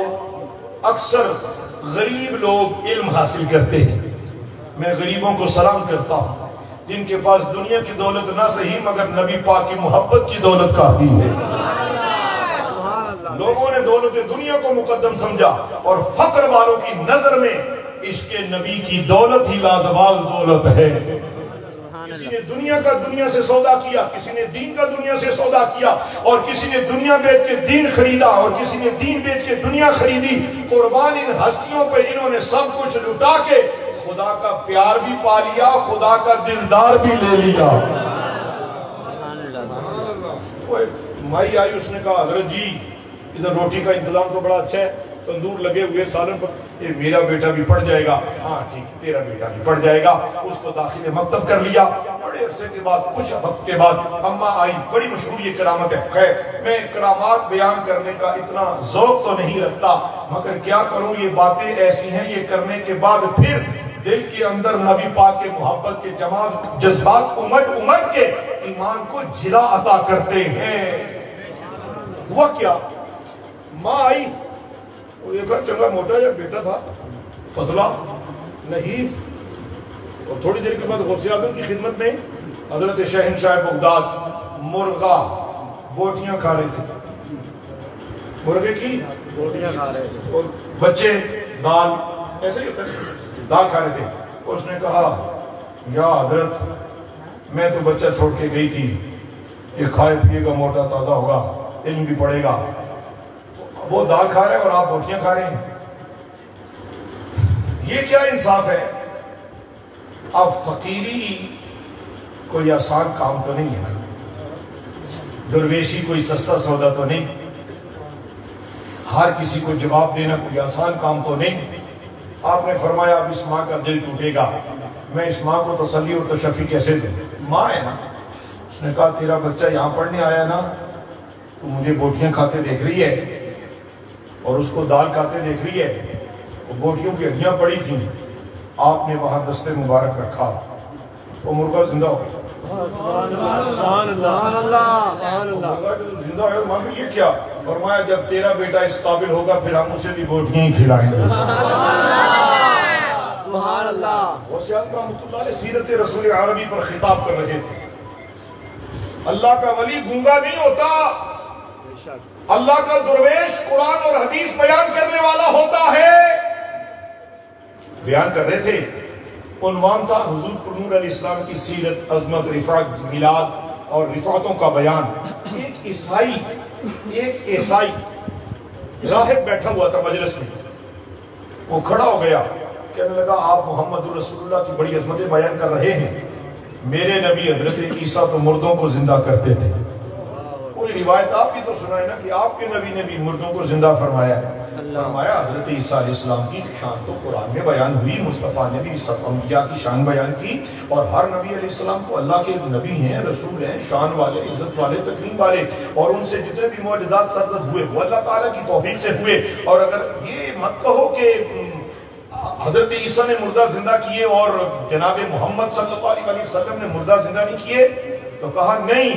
اکثر غریب لوگ علم حاصل کرتے ہیں۔ میں غریبوں کو سلام کرتا ہوں جن کے پاس دنیا کی دولت نہ صحیح مگر نبی پاک کی محبت کی دولت کافی ہے۔ لوگوں نے دولت دنیا کو مقدم سمجھا اور فقر والوں کی نظر میں عشق نبی کی دولت ہی لازوال دولت ہے۔ کسی نے دنیا کا دنیا سے سودا کیا، کسی نے دین کا دنیا سے سودا کیا، اور کسی نے دنیا بیچ کے دین خریدا، اور کسی نے دین بیچ کے دنیا خریدی۔ قربان ان ہستیوں پہ انہوں نے سب کچھ لٹا کے خدا کا پیار بھی پا لیا، خدا کا دلدار بھی لے لیا۔ مائی آئی، اس نے کہا حضرت جی ادھر روٹی کا انتظام تو بڑا اچھا ہے، تندور لگے ہوئے سالن پر، یہ میرا بیٹا بھی پڑھ جائے گا۔ ہاں ٹھیک، تیرا بیٹا بھی پڑھ جائے گا۔ اس کو داخل مکتب کر لیا۔ بڑے عرصے کے بعد، کچھ وقت کے بعد اماں آئی، بڑی مشہور یہ کرامت ہے۔ خیر میں کرامات بیان کرنے کا اتنا ذوق تو نہیں رکھتا، مگر کیا کروں، یہ باتیں ایسی ہیں، یہ کرنے کے بعد پھر دل کے اندر نبی پاک کے محبت کے جذبات امٹ کے ایمان کو جلا عطا کرتے ہیں۔ ہوا کیا، ماں آئی، وہ دیکھا چنگا موٹا یا بیٹا تھا، پتلا نحیف، اور تھوڑی دیر کے بعد غوث اعظم کی خدمت میں حضرت شہنشاہ بغداد مرغا بوٹیاں کھا رہے تھے، مرغے کی بوٹیاں کھا رہے تھے، اور بچے دال، ایسے ہی ہوتا ہے، دال کھا رہے تھے۔ اور اس نے کہا یا حضرت میں تو بچہ چھوڑ کے گئی تھی، یہ کھائے پیے گا، موٹا تازہ ہوگا، علم بھی پڑے گا، وہ دال کھا رہے ہیں اور آپ بوٹیاں کھا رہے ہیں، یہ کیا انصاف ہے؟ اب فقیری کوئی آسان کام تو نہیں ہے، درویشی کوئی سستا سودا تو نہیں، ہر کسی کو جواب دینا کوئی آسان کام تو نہیں۔ آپ نے فرمایا اب اس ماں کا دل ٹوٹے گا، میں اس ماں کو تسلی اور تشفی کیسے دوں؟ ماں ہے نا۔ اس نے کہا تیرا بچہ یہاں پڑھنے آیا نا، تو مجھے بوٹیاں کھاتے دیکھ رہی ہے اور اس کو دال کھاتے دیکھ رہی ہے، وہ بوٹیوں کی ہڈیاں پڑی تھیں، آپ نے وہاں دستے مبارک رکھا، وہ مرغا زندہ ہو گیا۔ زندہ ہو ماں یہ کیا؟ فرمایا جب تیرا بیٹا اس قابل ہوگا پھر ہم اسے بھی بوٹیاں ہی کھلائیں گے۔ سبحان اللہ۔ غوث اعظم رحمۃ اللہ علیہ سیرت رسول عربی پر خطاب کر رہے تھے۔ اللہ کا ولی گونگا نہیں ہوتا، اللہ کا درویش قرآن اور حدیث بیان کرنے والا ہوتا ہے۔ بیان کر رہے تھے عنوان تھا حضور پرنور علیہ السلام کی سیرت، عظمت، رفعت، میلاد اور رفعتوں کا بیان۔ ایک عیسائی راہب بیٹھا ہوا تھا مجلس میں، وہ کھڑا ہو گیا، کہنے لگا آپ محمد رسول اللہ کی بڑی عظمتیں بیان کر رہے ہیں، میرے نبی حضرت عیسیٰ تو مردوں کو زندہ کرتے تھے۔ کوئی روایت آپ کی تو سنائے نا کہ آپ کے نبی نے بھی مردوں کو زندہ فرمایا ہے۔ فرمایا حضرت عیسیٰ علیہ السلام کی شان تو قرآن میں بیان ہوئی، مصطفیٰ نے بھی سب انبیاء کی شان بیان کی، اور ہر نبی علیہ السلام تو اللہ کے نبی ہیں، رسول ہیں، شان والے، عزت والے، تکریم والے، اور ان سے جتنے بھی معجزات سرزد ہوئے وہ اللہ تعالیٰ کی توفیق سے ہوئے۔ اور اگر یہ مت کہو کہ حضرت عیسیٰ نے مردہ زندہ کیے اور جناب محمد صلی اللہ علیہ وسلم نے مردہ زندہ نہیں کیے، تو کہا نہیں،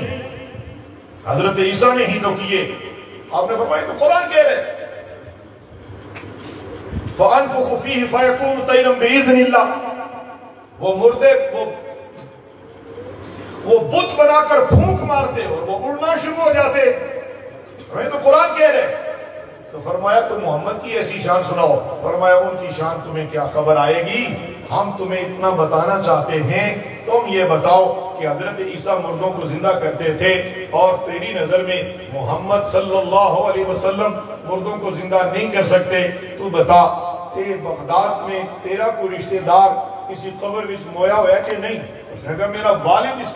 حضرت عیسیٰ نے ہی تو کیے۔ آپ نے فرمایا تو قرآن کہہ رہے فَأَنفُخُ فِيهِ فَيَكُونُ طَيْرًا بِإِذْنِ اللَّهِ، وہ مردے وہ بت بنا کر پھونک مارتے اور وہ اڑنا شروع ہو جاتے۔ ہمیں تو قرآن کہہ رہے۔ تو فرمایا تو محمد کی ایسی شان سناؤ۔ فرمایا ان کی شان تمہیں کیا خبر آئے گی، ہم تمہیں اتنا بتانا چاہتے ہیں، تم یہ بتاؤ کہ حضرت عیسیٰ مردوں کو زندہ کرتے تھے اور تیری نظر میں محمد صلی اللہ علیہ وسلم مردوں کو زندہ نہیں کر سکتے، تو بتا کہ بغداد میں تیرا کوئی رشتہ دار کسی قبر وچ مویا ہوا ہے کہ نہیں؟ اس نے کہا میرا والد اس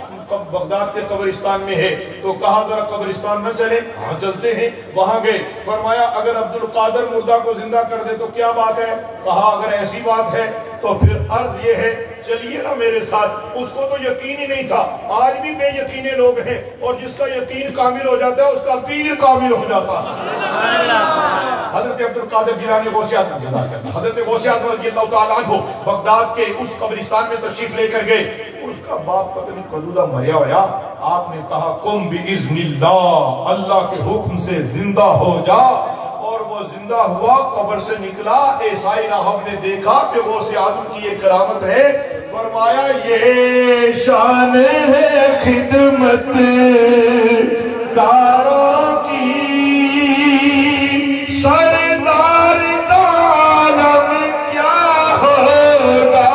بغداد کے قبرستان میں ہے۔ تو کہا ذرا قبرستان نہ چلے؟ ہاں چلتے ہیں۔ وہاں گئے، فرمایا اگر عبد القادر مردہ کو زندہ کر دے تو کیا بات ہے؟ کہا اگر ایسی بات ہے تو پھر عرض یہ ہے چلیے نا میرے ساتھ۔ اس کو تو یقین ہی نہیں تھا، آج بھی بے یقینے لوگ ہیں، اور جس کا یقین کامل ہو جاتا ہے اس کا پیر کامل ہو جاتا ہے۔ حضرت عبد القادر جیلانی غوث اعظم، حضرت غوث اعظم رضی اللہ تعالیٰ عنہ بغداد کے اس قبرستان میں تشریف لے کر گئے۔ اس کا باپ پتہ نہیں کدودہ مریا ہوا، آپ نے کہا قم بِإِذْنِ اللَّهِ، اللہ کے حکم سے زندہ ہو جا، اور وہ زندہ ہوا، قبر سے نکلا۔ عیسائی راہب نے دیکھا کہ غوث اعظم کی یہ کرامت ہے، فرمایا یہ شان ہے خدمت داروں کی، سردار عالم کیا ہوگا۔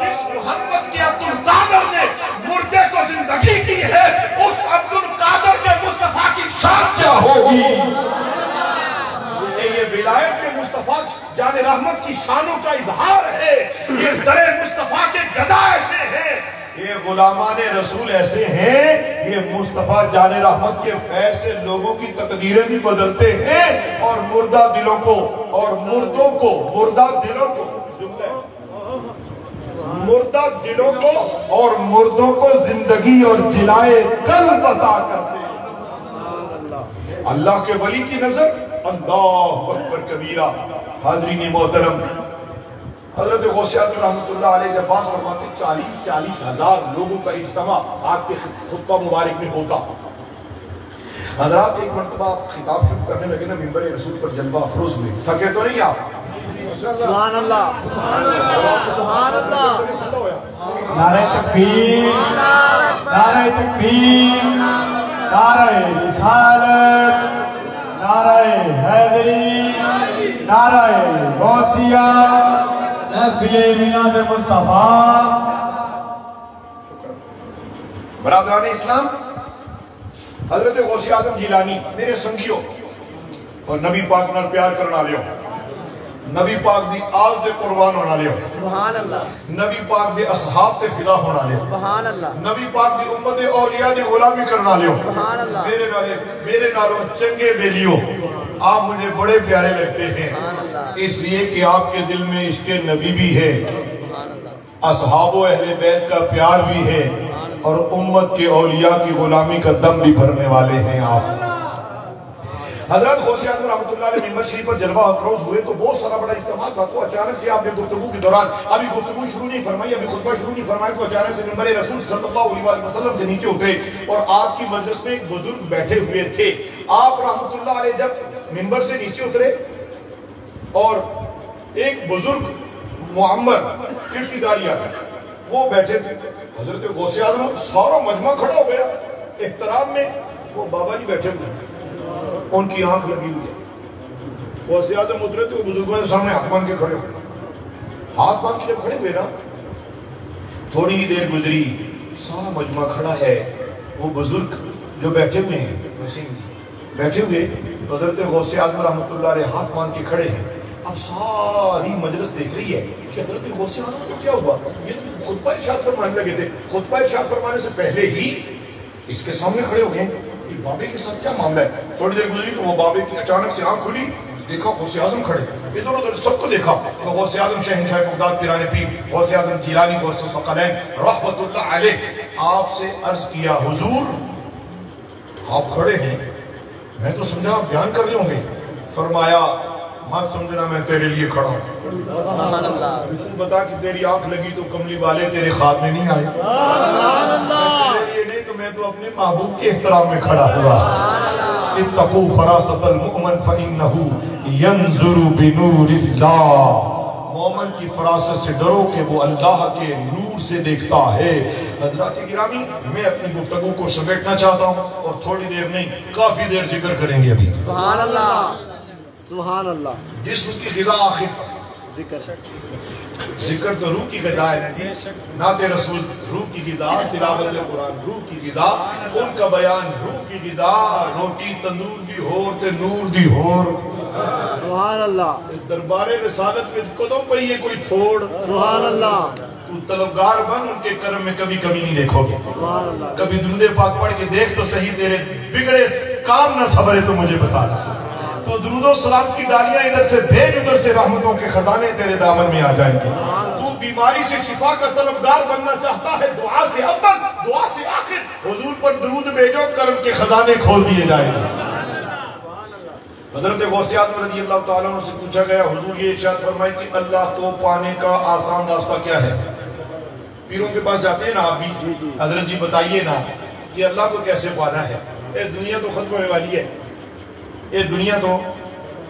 جس محمد کے عبد القادر نے مردے کو زندگی کی ہے، اس عبد القادر کے مصطفیٰ کی شان کیا ہوگی۔ یہ ولایت کے مصطفیٰ جان رحمت کی شانوں کا اظہار ہے۔ یہ در مصطفیٰ کے گدا ایسے ہیں، یہ غلامان رسول ایسے ہیں، یہ مصطفیٰ جان رحمت کے فیض سے لوگوں کی تقدیریں بھی بدلتے ہیں، اور مردہ دلوں کو اور مردوں کو، مردہ دلوں کو، مردہ دلوں کو اور مردوں کو زندگی اور جلائے قلب عطا کرتے ہیں۔ اللہ کے ولی کی نظر اللہ اکبر کبیرہ۔ حاضرین محترم، حضرت غوث اعظم رحمۃ اللہ علیہ جب باز فرماتے 40 ہزار لوگوں کا اجتماع آپ کے خطبہ مبارک میں ہوتا۔ حضرات ایک مرتبہ خطاب شروع کرنے لگے نا، منبر رسول پر جلوہ افروز ہوئے، تھکے تو نہیں آپ؟ سبحان اللہ، سبحان اللہ، نعرہ تکبیر، نعرہ تکبیر، نعرہ رسالت، نعرہ حیدری، نعرہ غوثیہ، نفی میلاد مصطفیٰ۔ برادران اسلام، حضرت غوث اعظم جیلانی میرے سنگیوں اور نبی پاک نال پیار کرنا لیو، نبی پاک دی آل دے قربان ہونا لیو، سبحان اللہ، نبی پاک دے اصحاب تے فدا ہونا لیو، سبحان اللہ، نبی پاک دی امت اولیاء دی غلامی کرنا لیو۔ سبحان اللہ، میرے نالوں چنگے بیلیو، آپ مجھے بڑے پیارے لگتے ہیں، سبحان اللہ، اس لیے کہ آپ کے دل میں عشق نبی بھی ہے، سبحان اللہ، اصحاب و اہل بیت کا پیار بھی ہے، اور امت کے اولیاء کی غلامی کا دم بھی بھرنے والے ہیں آپ۔ حضرت غوث اعظم رحمۃ اللہ علیہ منبر شریف پر جلوہ افروز ہوئے تو بہت سارا بڑا اجتماع تھا، تو اچانک سے آپ نے گفتگو کے دوران ابھی گفتگو شروع نہیں فرمائی، ابھی خطبہ شروع نہیں فرمایا، تو اچانک سے منبر رسول صلی اللہ علیہ وسلم سے نیچے اترے، اور آپ کی مجلس میں ایک بزرگ بیٹھے ہوئے تھے۔ آپ رحمۃ اللہ علیہ جب منبر سے نیچے اترے اور ایک بزرگ معمر کٹی داڑھی وہ بیٹھے تھے، حضرت غوث اعظم سارا مجمع کھڑا ہو گیا احترام میں، وہ بابا جی بیٹھے ہوئے، ان کی آنکھ لگی ہوئی ہے۔ غوث اعظم اترے تو بزرگوں کے سامنے ہاتھ باندھ کے کھڑے ہوئے، ہاتھ باندھ کے جب کھڑے ہوئے نا تھوڑی دیر گزری، سارا مجمع کھڑا ہے، وہ بزرگ جو بیٹھے ہوئے ہیں بیٹھے ہوئے حضرت غوث اعظم رحمۃ اللہ علیہ ہاتھ مان کے کھڑے ہیں۔ اب ساری مجلس دیکھ رہی ہے کہ حضرت غوث اعظم کو کیا ہوا، یہ تو خطبہ ارشاد فرمانے لگے تھے، خطبہ ارشاد فرمانے سے پہلے ہی اس کے سامنے کھڑے ہو گئے کہ بابے کے ساتھ کیا معاملہ ہے۔ تھوڑی دیر گزری تو وہ بابے کی اچانک سے آنکھ کھلی، دیکھا غوث اعظم کھڑے، ادھر ادھر سب کو دیکھا تو غوث اعظم شہنشاہ بغداد پیران پیر غوث اعظم جیلانی غوث ثقلین رحمۃ اللہ علیہ آپ سے عرض کیا، حضور آپ کھڑے ہیں، میں تو سمجھا آپ بیان کر رہے ہوں گے۔ فرمایا مت سمجھنا میں تیرے لیے کھڑا ہوں، تو بتا کہ تیری آنکھ لگی تو کملی والے تیرے خواب میں نہیں آئے، تیرے لیے نہیں تو میں تو اپنے محبوب کے احترام میں کھڑا ہوا۔ اتقوا فراست المؤمن فإنه ينظر بنور اللہ، مومن کی فراست سے ڈرو کہ وہ اللہ کے نور سے دیکھتا ہے۔ حضرات گرامی، میں اپنی گفتگو کو سمیٹنا چاہتا ہوں اور تھوڑی دیر نہیں کافی دیر ذکر کریں گے ابھی۔ سبحان اللہ، سبحان اللہ۔ جسم کی غذا آخر ذکر تو روح کی غذا ہے جی، نعت رسول روح کی غذا، تلاوت قرآن روح کی غذا، ان کا بیان روح کی غذا، روٹی تندور دی ہور تے نور دی ہور۔ سبحان اللہ۔ دربار رسالت میں قدم پئی ہے کوئی تھوڑ، سبحان اللہ۔ تو طلبگار بن، ان کے کرم میں کبھی کمی نہیں دیکھو گے۔ سبحان اللہ۔ کبھی درود پاک پڑھ کے دیکھ تو صحیح، تیرے بگڑے کام نہ سبرے تو مجھے بتا دے، تو درود و سلام کی ڈالیاں ادھر سے بھیج، ادھر سے رحمتوں کے خزانے تیرے دامن میں آ جائیں گے۔ تو بیماری سے شفا کا طلبگار بننا چاہتا ہے، دعا سے اول دعا سے آخر حضور پر درود بھیجو، کرم کے خزانے کھول دیے جائیں گے۔ حضرت غوث اعظم رضی اللہ تعالیٰ عنہ سے پوچھا گیا، حضور یہ ارشاد فرمائے کہ اللہ کو پانے کا آسان راستہ کیا ہے؟ پیروں کے پاس جاتے ہیں نا آپ بھی، حضرت جی بتائیے نا کہ اللہ کو کیسے پانا ہے؟ اے دنیا تو ختم ہونے والی ہے، یہ دنیا تو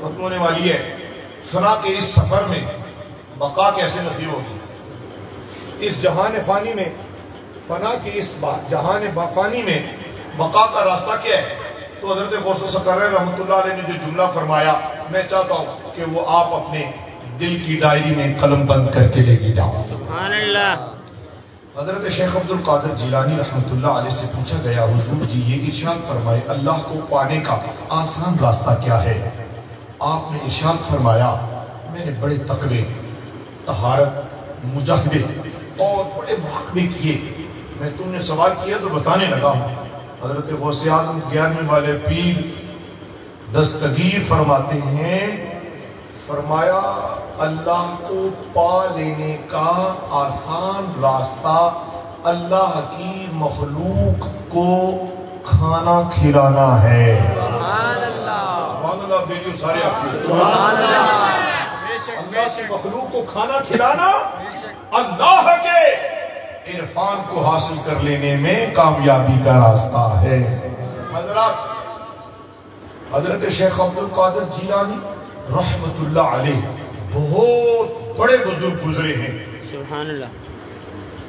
ختم ہونے والی ہے، فنا کے اس سفر میں بقا کیسے نصیب ہوگی؟ اس جہان فانی میں، فنا کے اس جہان فانی میں بقا کا راستہ کیا ہے؟ تو حضرت غوث ثقلین رحمۃ اللہ علیہ نے جو جملہ فرمایا، میں چاہتا ہوں کہ وہ آپ اپنے دل کی ڈائری میں قلم بند کر کے لے کے جاؤ۔ سبحان اللہ۔ حضرت شیخ عبد القادر جیلانی رحمۃ اللہ علیہ سے پوچھا گیا، حضور جی یہ ارشاد فرمائے اللہ کو پانے کا آسان راستہ کیا ہے؟ آپ نے ارشاد فرمایا، میں نے بڑے تقوی، طہارت، مجاہدے اور بڑے مراقبے کیے، میں تم نے سوال کیا تو بتانے لگا ہوں۔ حضرت غوث اعظم 11ویں والے پیر دستگیر فرماتے ہیں، فرمایا اللہ کو پا لینے کا آسان راستہ اللہ کی مخلوق کو کھانا کھلانا ہے۔ سبحان اللہ۔ سبحان اللہ، بیٹیوں سارے آپ کے سبحان اللہ۔ اللہ کی مخلوق کو کھانا کھلانا اللہ کے عرفان کو حاصل کر لینے میں کامیابی کا راستہ ہے۔ حضرات، حضرت شیخ عبد القادر جیلانی رحمت اللہ علیہ بہت بڑے بزرگ گزرے ہیں۔ سبحان اللہ۔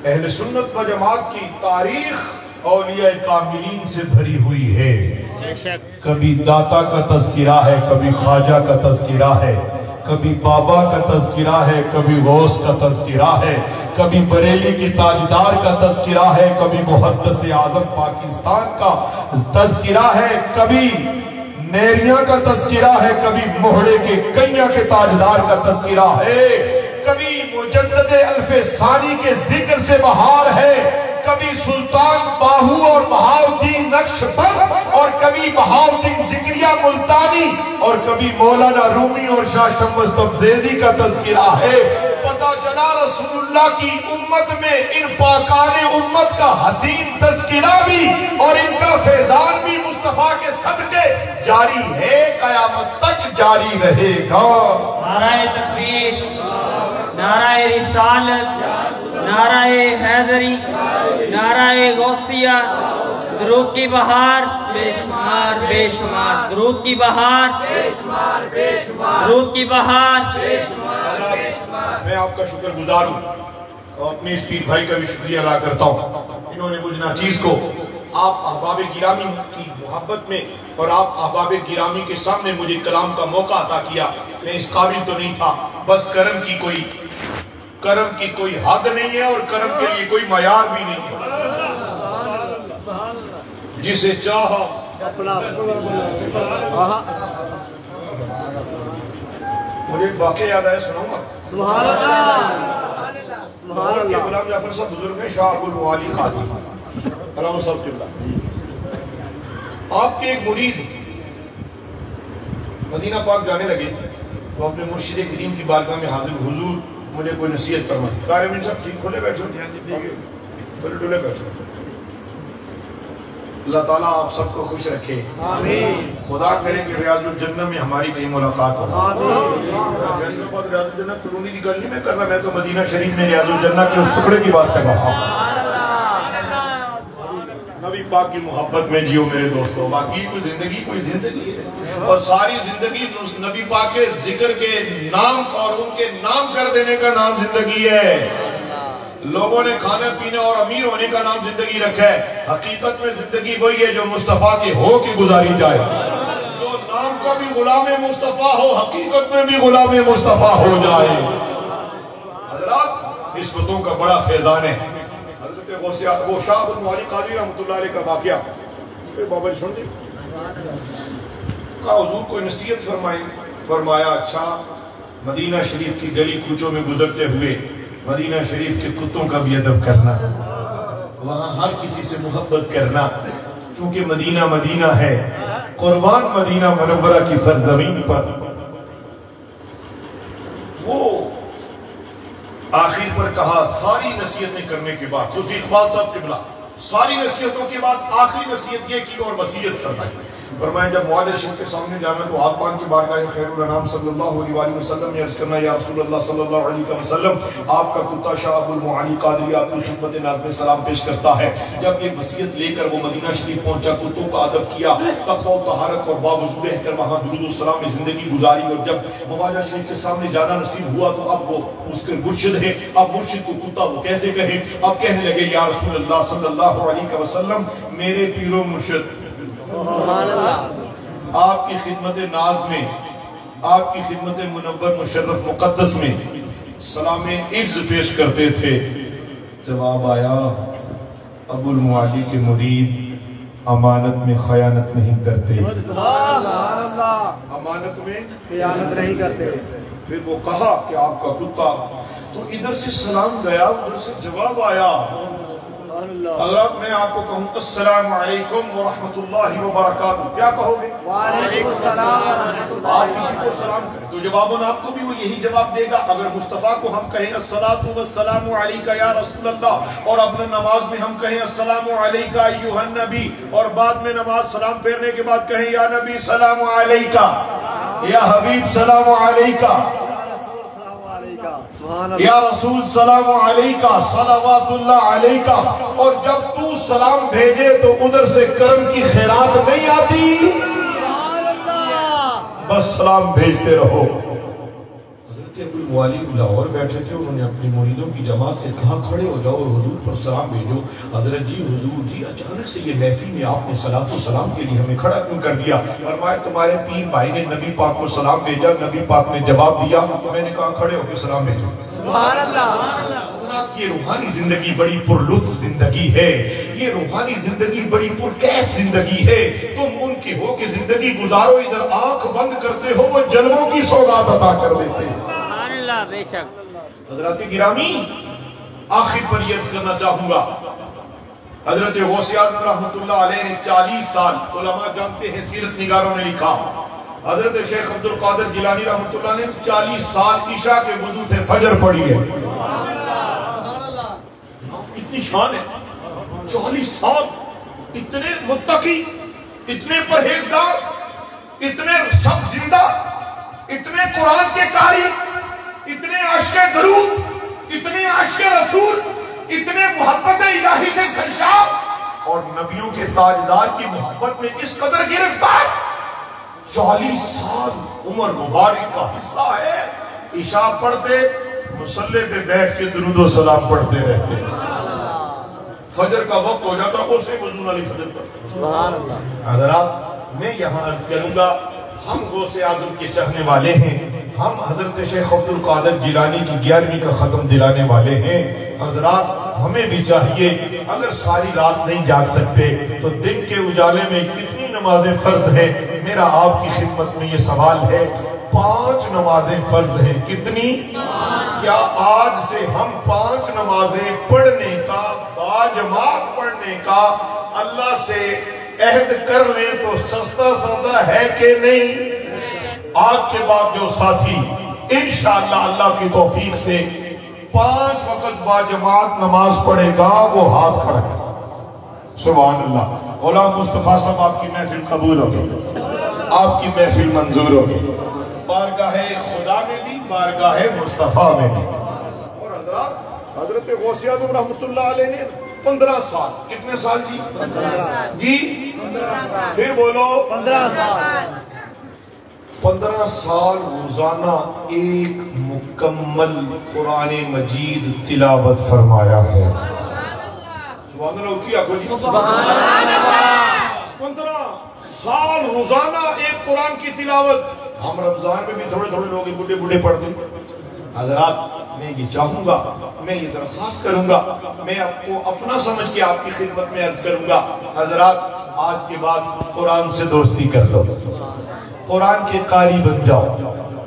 اہل سنت و جماعت کی تاریخ اولیاء کاملین سے بھری ہوئی ہے۔ بے شک۔ کبھی داتا کا تذکرہ ہے، کبھی خواجہ کا تذکرہ ہے، کبھی بابا کا تذکرہ ہے، کبھی غوث کا تذکرہ ہے، کبھی بریلی کی تاجدار کا تذکرہ ہے، کبھی محدث اعظم پاکستان کا تذکرہ ہے، کبھی نیریاں کا تذکرہ ہے، کبھی موہڑے کے کئیاں کے تاجدار کا تذکرہ ہے، کبھی مجدد الف ثانی کے ذکر سے بہار ہے، کبھی سلطان باہو اور بہاؤالدین نقشبند اور کبھی بہاؤالدین ذکریہ ملتانی اور کبھی مولانا رومی اور شاہ شمس تبریزی کا تذکرہ ہے۔ پتہ چلا رسول اللہ کی امت میں ان پاکان امت کا حسین تذکرہ بھی اور ان کا فیضان بھی مصطفیٰ کے صدقے جاری ہے، قیامت تک جاری رہے گا۔ نعرہ تکبیر، نعرہ رسالت، نعرہ حیدری، نعرہ غوثیہ، درود کی بہار بے شمار بے شمار، درود کی بہار بے شمار بے شمار، درود کی بہار بے شمار بے شمار۔ میں آپ کا شکر گزار ہوں اور اپنے اس پیر بھائی کا بھی شکریہ ادا کرتا ہوں، انہوں نے مجھ ناچیز کو آپ احباب گرامی کی محبت میں اور آپ احباب گرامی کے سامنے مجھے کلام کا موقع عطا کیا۔ میں اس قابل تو نہیں تھا، بس کرم کی کوئی کرم کی کوئی حد نہیں ہے اور کرم کے لیے کوئی معیار بھی نہیں ہے. جسے چاہا مجھے ایک واقعہ یاد آیا, سناؤں گا. سبحان اللہ سبحان اللہ. غلام جعفر صاحب بزرگ ہیں, شاہ ابو المعالی قادری علامہ صاحب قبلہ. آپ کے ایک مرید مدینہ پاک جانے لگے تو اپنے مرشد کریم کی بارگاہ میں حاضر, حضور مجھے کوئی نصیحت فرمائے. قاری امین صاحب ٹھیک کھلے بیٹھو, کھلے ڈولے بیٹھو. اللہ تعالیٰ آپ سب کو خوش رکھے, آمین. خدا کرے کہ ریاض الجنہ میں ہماری کہیں ملاقات ہو. فیصلہ بات ریاض الجنہ کلونی کی گل نہیں میں کر رہا, میں تو مدینہ شریف میں ریاض الجنہ کے اس ٹکڑے کی بات کر رہا ہوں. نبی پاک کی محبت میں جیو میرے دوستو, باقی کوئی زندگی ہے, اور ساری زندگی نبی پاک کے ذکر کے نام اور ان کے نام کر دینے کا نام زندگی ہے. لوگوں نے کھانا پینا اور امیر ہونے کا نام زندگی رکھا ہے. حقیقت میں زندگی وہی ہے جو مصطفیٰ کے ہو کے گزاری جائے, جو نام کا بھی غلام مصطفیٰ ہو, حقیقت میں بھی غلام مصطفیٰ ہو جائے. حضرات, نسبتوں کا بڑا فیضان ہے. حضرت وہ شاہ ابو المعالی قادری رحمۃ اللہ علیہ کا واقعہ بابا جی سن دے. کہا حضور کوئی نصیحت فرمایا. اچھا, مدینہ شریف کی گلی کوچوں میں گزرتے ہوئے مدینہ شریف کے کتوں کا بھی ادب کرنا, وہاں ہر کسی سے محبت کرنا, چونکہ مدینہ مدینہ ہے, قربان مدینہ منورہ کی سرزمین پر. وہ آخر پر کہا ساری نصیحتیں کرنے کے بعد, صوفی اقبال صاحب قبلہ, ساری نصیحتوں کے بعد آخری نصیحت یہ کی اور وصیت فرمائی. فرمایا جب معاہدہ شریف کے سامنے جانا تو آپ پاک کی بارگاہ خیر الانام صلی اللہ علیہ وآلہ وسلم یہ عرض کرنا, یا رسول اللہ صلی اللہ علیہ وسلم, آپ کا کتا شاہ ابو المعالی قادری آپ کی خدمت نازم سلام پیش کرتا ہے. جب یہ وصیت لے کر وہ مدینہ شریف پہنچا, کتوں کا ادب کیا, تقوی و طہارت اور باوضو رہ کر وہاں درود و سلام میں زندگی گزاری, اور جب معاہدہ شریف کے سامنے جانا نصیب ہوا تو اب وہ اس کے مرشد ہے, اب مرشد کو کتا وہ کیسے کہے. اب کہنے لگے, یا رسول اللہ صلی اللہ علیہ وسلم, میرے پیر و مرشد سبحان اللہ, آپ کی خدمت ناز میں, آپ کی خدمت منور مشرف مقدس میں سلام عرض پیش کرتے تھے. جواب آیا, ابو المعالی کے مرید امانت میں خیانت نہیں کرتے. سبحان اللہ, امانت میں خیانت نہیں کرتے. پھر وہ کہا کہ آپ کا کتا, تو ادھر سے سلام گیا, ادھر سے جواب آیا. حضرات میں آپ کو کہوں السلام علیکم ورحمت اللہ وبرکاتہ, کیا کہو گے؟ وعلیکم السلام ورحمۃ اللہ. آپ کسی کو سلام کریں تو جواباً آپ کو بھی وہ یہی جواب دے گا. اگر مصطفیٰ کو ہم کہیں الصلاۃ والسلام علیک یا رسول اللہ, اور اپنے نماز میں ہم کہیں السلام علیک ایھا النبی, اور بعد میں نماز سلام پھیرنے کے بعد کہیں یا نبی سلام علیک, یا حبیب سلام علیک, یا رسول سلام علیکہ صلوات اللہ علیکہ, اور جب تو سلام بھیجے تو ادھر سے کرم کی خیرات نہیں آتی, بس سلام بھیجتے رہو. حضرت ابو المعالی لاہور بیٹھے تھے, انہوں نے اپنی مریدوں کی جماعت سے کہا کھڑے ہو جاؤ اور حضور پر سلام بھیجو. حضرت جی حضور جی, اچانک سے یہ محفل میں آپ نے صلاۃ و سلام کے لیے ہمیں کھڑا کیوں کر دیا؟ فرمایا تمہارے پیر بھائی نے نبی پاک کو سلام بھیجا, نبی پاک نے جواب دیا, میں نے کہا کھڑے ہو کے سلام بھیجو. سبحان اللہ. یہ روحانی زندگی بڑی پر لطف زندگی ہے, یہ روحانی زندگی بڑی پر کیف زندگی ہے. تم ان کی ہو کہ زندگی گزارو, ادھر آنکھ بند کرتے ہو وہ جلووں کی سوغات عطا کر دیتے ہیں. بے شک. حضرات گرامی, آخر پر یہ عرض کرنا چاہوں گا, حضرت غوث اعظم رحمۃ اللہ علیہ نے 40 سال, علماء جانتے ہیں, سیرت نگاروں نے لکھا, حضرت شیخ عبد القادر جیلانی رحمۃ اللہ نے 40 سال عشاء کے وضو سے فجر پڑھی ہے. کتنی شان ہے, 40 سال, اتنے متقی, اتنے پرہیزگار, اتنے شب زندہ, اتنے قرآن کے قاری, اتنے عشق درود, اتنے عشق رسول, اتنے محبت الہی سے سرشار, اور نبیوں کے تاجدار کی محبت میں اس قدر گرفتار. 40 سال عمر مبارک کا حصہ ہے. عشاء پڑھتے, مصلی پہ بیٹھ کے درود و سلام پڑھتے رہتے. فجر کا وقت ہو جاتا, اسے وضو علی فجر پڑھتے. سبحان اللہ. حضرات میں یہاں عرض کروں گا, ہم غوث اعظم کے چاہنے والے ہیں, ہم حضرت شیخ عبد القادر جیلانی کی 11ویں کا ختم دلانے والے ہیں۔ حضرات ہمیں بھی چاہیے اگر ساری رات نہیں جاگ سکتے تو دن کے اجالے میں کتنی نمازیں فرض ہیں؟ میرا آپ کی خدمت میں یہ سوال ہے، 5 نمازیں فرض ہیں۔ کتنی؟ کیا آج سے ہم 5 نمازیں پڑھنے کا، باجماعت پڑھنے کا اللہ سے عہد کر لیں تو سستا سودا ہے کہ نہیں؟ آج کے بعد جو ساتھی انشاءاللہ اللہ کی توفیق سے 5 وقت باجماعت نماز پڑھے گا وہ ہاتھ کھڑا کرے۔ سبحان اللہ۔ غلام مصطفیٰ صاحب آپ کی محفل قبول ہوگی، آپ کی محفل منظور ہوگی، بارگاہ خدا میں بھی، بارگاہ مصطفیٰ میں بھی۔ اور حضرات حضرت غوث اعظم رحمۃ اللہ علیہ نے 15 سال، کتنے سال جی؟ 15 سال جی، 15 سال، پھر بولو 15 سال۔ 15 سال روزانہ ایک مکمل قرآن مجید تلاوت فرمایا ہے۔ سبحان اللہ، اچھی آگو جی، سبحان اللہ۔ 15 سال روزانہ ایک قرآن کی تلاوت۔ ہم رمضان میں بھی تھوڑے تھوڑے لوگ بڑھے بڑھے پڑھتے ہیں۔ حضرات میں یہ چاہوں گا، میں یہ درخواست کروں گا، میں آپ کو اپنا سمجھ کے آپ کی خدمت میں عرض کروں گا، حضرات آج کے بعد قرآن سے دوستی کر لو، قرآن کے قاری بن جاؤ۔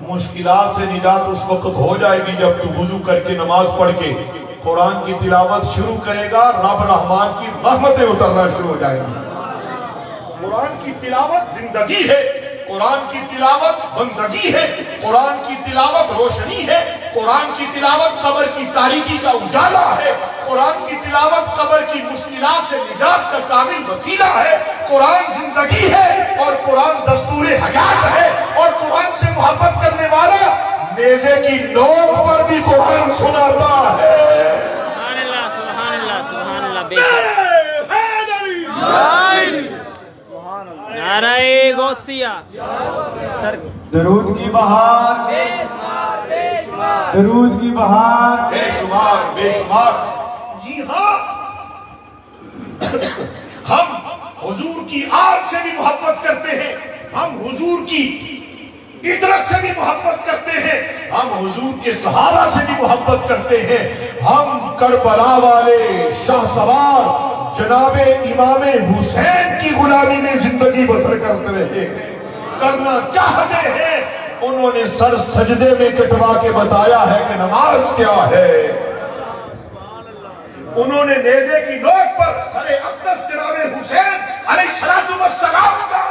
مشکلات سے نجات اس وقت ہو جائے گی جب تو وضو کر کے نماز پڑھ کے قرآن کی تلاوت شروع کرے گا، رب رحمان کی رحمتیں اترنا شروع ہو جائیں گی۔ قرآن کی تلاوت زندگی ہے، قرآن کی تلاوت بندگی ہے، قرآن کی تلاوت روشنی ہے، قرآن کی تلاوت قبر کی تاریکی کا اجالا ہے، قرآن کی تلاوت قبر کی مشکلات سے نجات کا کامل وسیلہ ہے، قرآن زندگی ہے اور قرآن دستور حیات ہے، اور قرآن سے محبت کرنے والا نیزے کی نوک پر بھی قرآن سناتا ہے۔ سبحان اللہ، سبحان اللہ، سبحان اللہ، بے شک۔ نعرہ غوثیہ، درود کی بہار، درود کی بہار، بے شمار بے شمار۔ جی ہاں، ہم حضور کی آگ سے بھی محبت کرتے ہیں، ہم حضور کی عطرت سے بھی محبت کرتے ہیں، ہم حضور کے صحابہ سے بھی محبت کرتے ہیں، ہم کربلا والے شاہ سوار جناب امام حسین کی غلامی میں زندگی بسر کرتے رہے، کرنا چاہتے ہیں۔ انہوں نے سر سجدے میں کٹوا کے بتایا ہے کہ نماز کیا ہے۔ انہوں نے نیزے کی نوک پر سر اقدس جناب حسین علیہ السلام کا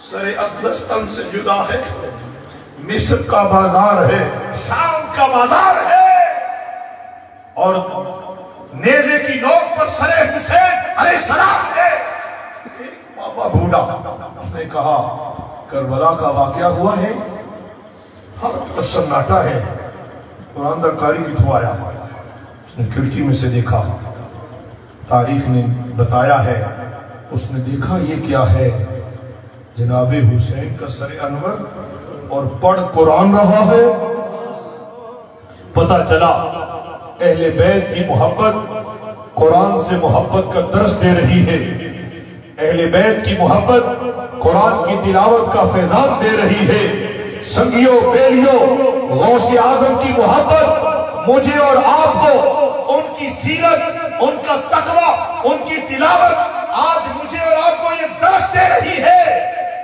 سر اقدس تن سے جدا ہے، مصر کا بازار ہے، شام کا بازار ہے، اور نیزے کی نوک پر سر حسین علیہ السلام ہے۔ بابا بوڑھا اس نے کہا کربلا کا واقعہ ہوا ہے، ہر طرف سناٹا ہے، قرآن دا قاری کتوں آیا؟ اس نے کھڑکی میں سے دیکھا، تاریخ نے بتایا ہے، اس نے دیکھا یہ کیا ہے؟ جناب حسین کا سر انور اور پڑھ قرآن رہا ہے۔ پتہ چلا اہل بیت کی محبت قرآن سے محبت کا درس دے رہی ہے، اہل بیت کی محبت قرآن کی تلاوت کا فیضان دے رہی ہے۔ سنگیوں بیلیوں، غوث اعظم کی محبت مجھے اور آپ کو ان کی سیرت، ان کا تقوی، ان کی تلاوت آج مجھے اور آپ کو یہ درس دے رہی ہے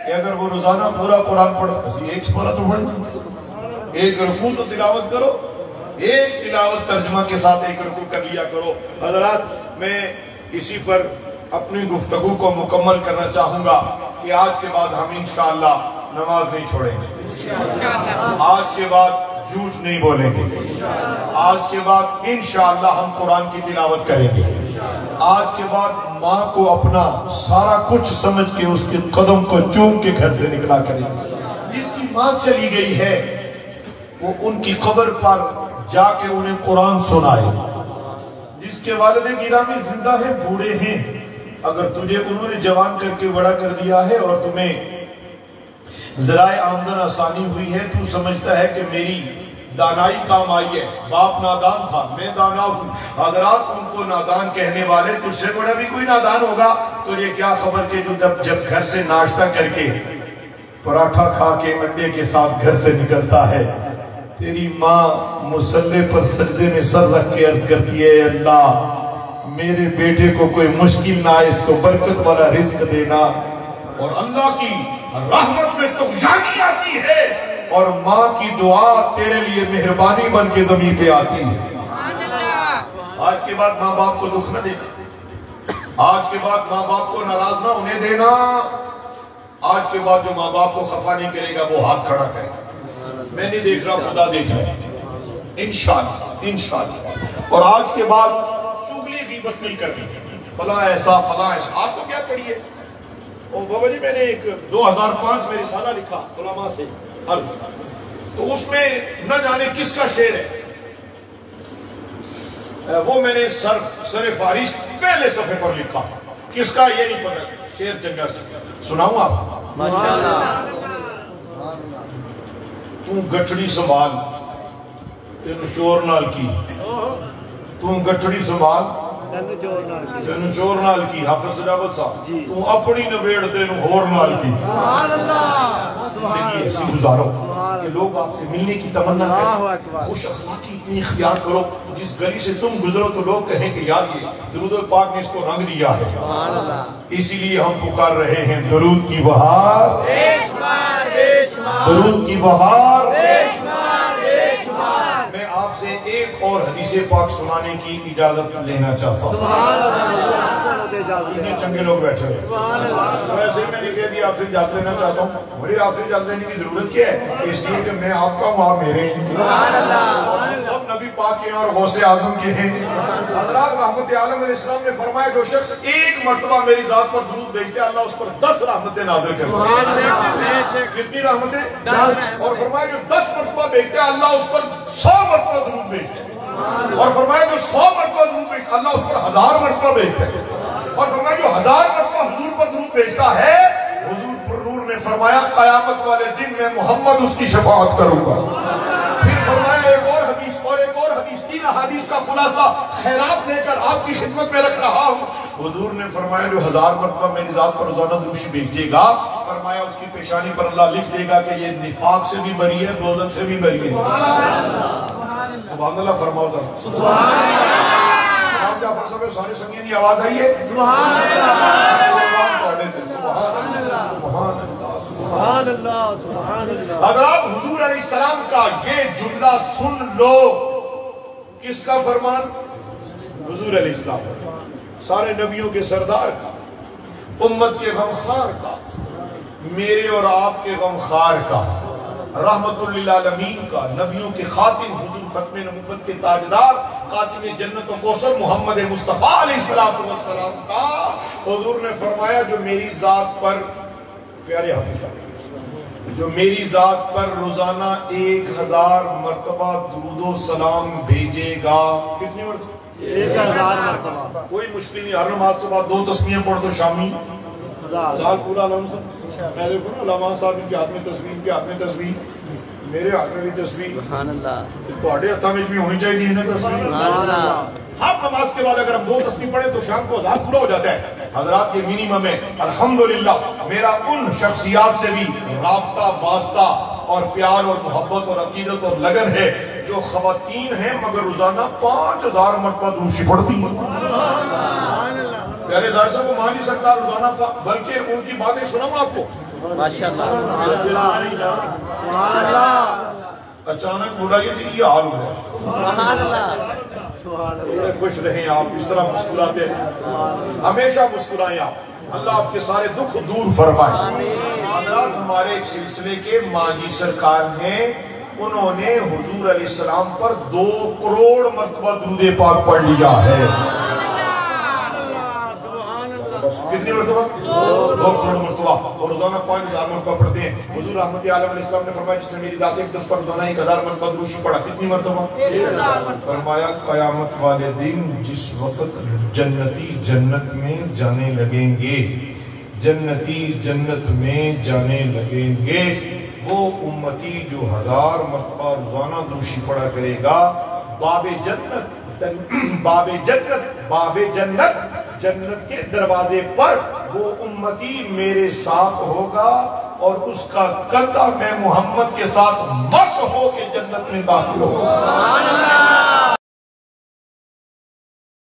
کہ اگر وہ روزانہ پورا قرآن پڑھو، اسی ایک سپارہ تو پڑھو، ایک رکوع تو تلاوت کرو، ایک تلاوت ترجمہ کے ساتھ ایک رکوع کر لیا کرو۔ حضرات میں اسی پر اپنی گفتگو کو مکمل کرنا چاہوں گا کہ آج کے بعد ہم انشاءاللہ نماز نہیں چھوڑیں گے، آج کے بعد جھوٹ نہیں بولیں گے، آج کے بعد انشاءاللہ ہم قرآن کی تلاوت کریں گے، آج کے بعد ماں کو اپنا سارا کچھ سمجھ کے اس کے قدم کو چوم کے گھر سے نکلا کریں گے۔ جس کی ماں چلی گئی ہے وہ ان کی قبر پر جا کے انہیں قرآن سنائے، جس کے والد گرامی زندہ ہیں، بوڑھے ہیں، اگر تجھے انہوں نے جوان کر کے بڑا کر دیا ہے اور تمہیں ذرائع آمدن آسانی ہوئی ہے، تو سمجھتا ہے کہ میری دانائی کام آئی ہے، باپ نادان تھا، میں دانا ہوں۔ حضرات ان کو نادان کہنے والے، تجھ سے بڑا بھی کوئی نادان ہوگا تو یہ کیا خبر کہ جب گھر سے ناشتہ کر کے پراٹھا کھا کے انڈے کے ساتھ گھر سے نکلتا ہے، تیری ماں مصلی پر سجدے میں سر رکھ کے عرض کرتی ہے اے اللہ میرے بیٹے کو کوئی مشکل نہ آئے، اس کو برکت والا رزق دینا، اور اللہ کی رحمت میں طغیانی آتی ہے اور ماں کی دعا تیرے لیے مہربانی بن کے زمین پہ آتی ہے۔ آج کے بعد ماں باپ کو دکھ نہ دینا، آج کے بعد ماں باپ کو ناراض نہ ہونے دینا، آج کے بعد جو ماں باپ کو خفا نہیں کرے گا وہ ہاتھ کھڑا کرے گا، میں نہیں دیکھ رہا خدا دیکھ رہا ہے انشاءاللہ انشاءاللہ۔ اور آج کے بعد چغلی غیبت نہیں کرنی، فلاں ایسا فلاں ایسا، آپ کو کیا پڑھیے؟ اور بابا جی میں نے ایک 2005 میں رسالہ لکھا علماء سے عرض، تو اس میں نہ جانے کس کا شعر ہے، وہ میں نے سر فارس پہلے صفحے پر لکھا، کس کا یہ نہیں پتا، شعر جنگا سے سناؤں آپ کو؟ تو گٹھڑی سنبھال تینو چور نال کی، تو گٹھڑی سنبھال تینو چور نال کی، حافظ سجاوت صاحب، تو اپنی نویڑ تینو ہور نال کی۔ سبحان اللہ، زندگی ایسی گزارو کہ لوگ آپ سے ملنے کی تمنا کریں، خوش اخلاقی اتنی اختیار کرو جس گلی سے تم گزرو تو لوگ کہیں کہ یار یہ درود پاک نے اس کو رنگ دیا ہے۔ اسی لیے ہم پکار رہے ہیں درود کی بہار، درود کی بہار۔ میں آپ سے ایک اور حدیث پاک سنانے کی اجازت لینا چاہتا ہوں۔ اتنے چنگے لوگ بیٹھے ہوئے، ویسے میں نے کہہ دیا آپ سے اجازت لینا چاہتا ہوں، مجھے آپ سے اجازت لینے کی ضرورت کیا ہے؟ اس لیے کہ میں آپ کا ہوں، آپ میرے ہیں، سب نبی پاک کے ہیں اور غوث اعظم کے ہیں۔ حضرات رحمت عالم علیہ السلام نے فرمایا جو شخص ایک مرتبہ میری ذات پر درود بھیجتے ہیں اللہ اس پر 10 رحمتیں نازل کرتا ہے۔ کتنی رحمتیں؟ 10۔ اور فرمایا جو 10 مرتبہ بھیجتے ہیں اللہ اس پر 100 مرتبہ درود بھیجتے ہیں، اور فرمایا جو 100 مرتبہ درود بھیجتے ہیں اللہ اس پر 1000 مرتبہ بھیجتے ہیں، اور فرمایا جو 1000 مرتبہ حضور پر درود بھیجتا ہے حضور پر نور نے فرمایا قیامت والے دن میں محمد اس کی شفاعت کروں گا۔ پھر فرمایا ایک اور حدیث، تین احادیث کا خلاصہ خیرات لے کر آپ کی خدمت میں رکھ رہا ہوں۔ حضور نے فرمایا جو 1000 مرتبہ میری ذات پر روزانہ دروشی بھیجے گا، فرمایا اس کی پیشانی پر اللہ لکھ دے گا کہ یہ نفاق سے بھی بری ہے، دوزخ سے بھی بری ہے۔ سبحان اللہ فرماؤ ذرا سبحان اللہ۔ آپ جعفر صاحب سارے سنگین کی آواز آئی ہے سبحان اللہ، سبحان اللہ، سبحان اللہ، سبحان اللہ۔ حضرات حضور علیہ السلام کا یہ جملہ سن لو، کس کا فرمان؟ حضور علیہ السلام، سارے نبیوں کے سردار کا، امت کے غمخوار کا، میرے اور آپ کے غمخوار کا، رحمت للعالمین کا، نبیوں کے خاتم، حضور ختم نبوت کے تاجدار، قاسم جنت و کوثر محمد مصطفیٰ علیہ السلام کا۔ حضور نے فرمایا جو میری ذات پر، پیارے حافظ صاحب، جو میری ذات پر روزانہ 1000 مرتبہ درود و سلام بھیجے گا، کتنی مرتبہ؟ 1000 مرتبہ۔ کوئی مشکل نہیں، ہر نماز کے بعد 2 تسبیحیں پڑھ دو شامی، لال پورا علم صاحب، میں دیکھو نا علماء صاحب کے ہاتھ میں تصویر، کے ہاتھ میں تصویر، میرے ہاتھ میں بھی تصویر، سبحان اللہ، تھوڑے ہاتھوں میں بھی ہونی چاہیے نا تصویر۔ سبحان اللہ۔ ہر نماز کے بعد اگر ہم 2 تسبیح پڑھیں تو شام کو 1000 پورا ہو جاتا ہے۔ حضرات یہ منیمم ہے۔ الحمدللہ میرا ان شخصیات سے بھی رابطہ، واسطہ اور پیار اور محبت اور عقیدت اور لگن ہے جو خواتین ہیں مگر روزانہ 5000 مرتبہ درود پڑھتی ہیں۔ پیارے ظاہر صاحب کو مان نہیں سکتا روزانہ، بلکہ ان کی باتیں سناؤں آپ کو۔ ماشاءاللہ، سبحان اللہ، اچانک بولا یہ حال ہوا، سبحان اللہ، سبحان اللہ۔ خوش رہیں آپ، اس طرح مسکراتے رہیں، ہمیشہ مسکرائیں آپ، اللہ آپ کے سارے دکھ دور فرمائے۔ حضرات ہمارے ایک سلسلے کے ماجی سرکار ہیں، انہوں نے حضور علیہ السلام پر 2 کروڑ مرتبہ درود پاک پڑھ لیا ہے۔ کتنی مرتبہ؟ 2 کروڑ مرتبہ، اور روزانہ 5000 مرتبہ پڑھتے ہیں۔ حضور رحمت عالم علیہ السلام نے فرمایا جس نے میری ذات اقدس پر روزانہ 1000 مرتبہ درود پڑھا، کتنی مرتبہ؟ 1000۔ فرمایا قیامت والے دن جس وقت جنتی جنت میں جانے لگیں گے، جنتی جنت میں جانے لگیں گے، وہ امتی جو 1000 مرتبہ روزانہ درود پڑھا کرے گا، باب جنت کے دروازے پر وہ امتی میرے ساتھ ہوگا، اور اس کا کردہ میں محمد کے ساتھ مس ہو کے جنت میں داخل ہو.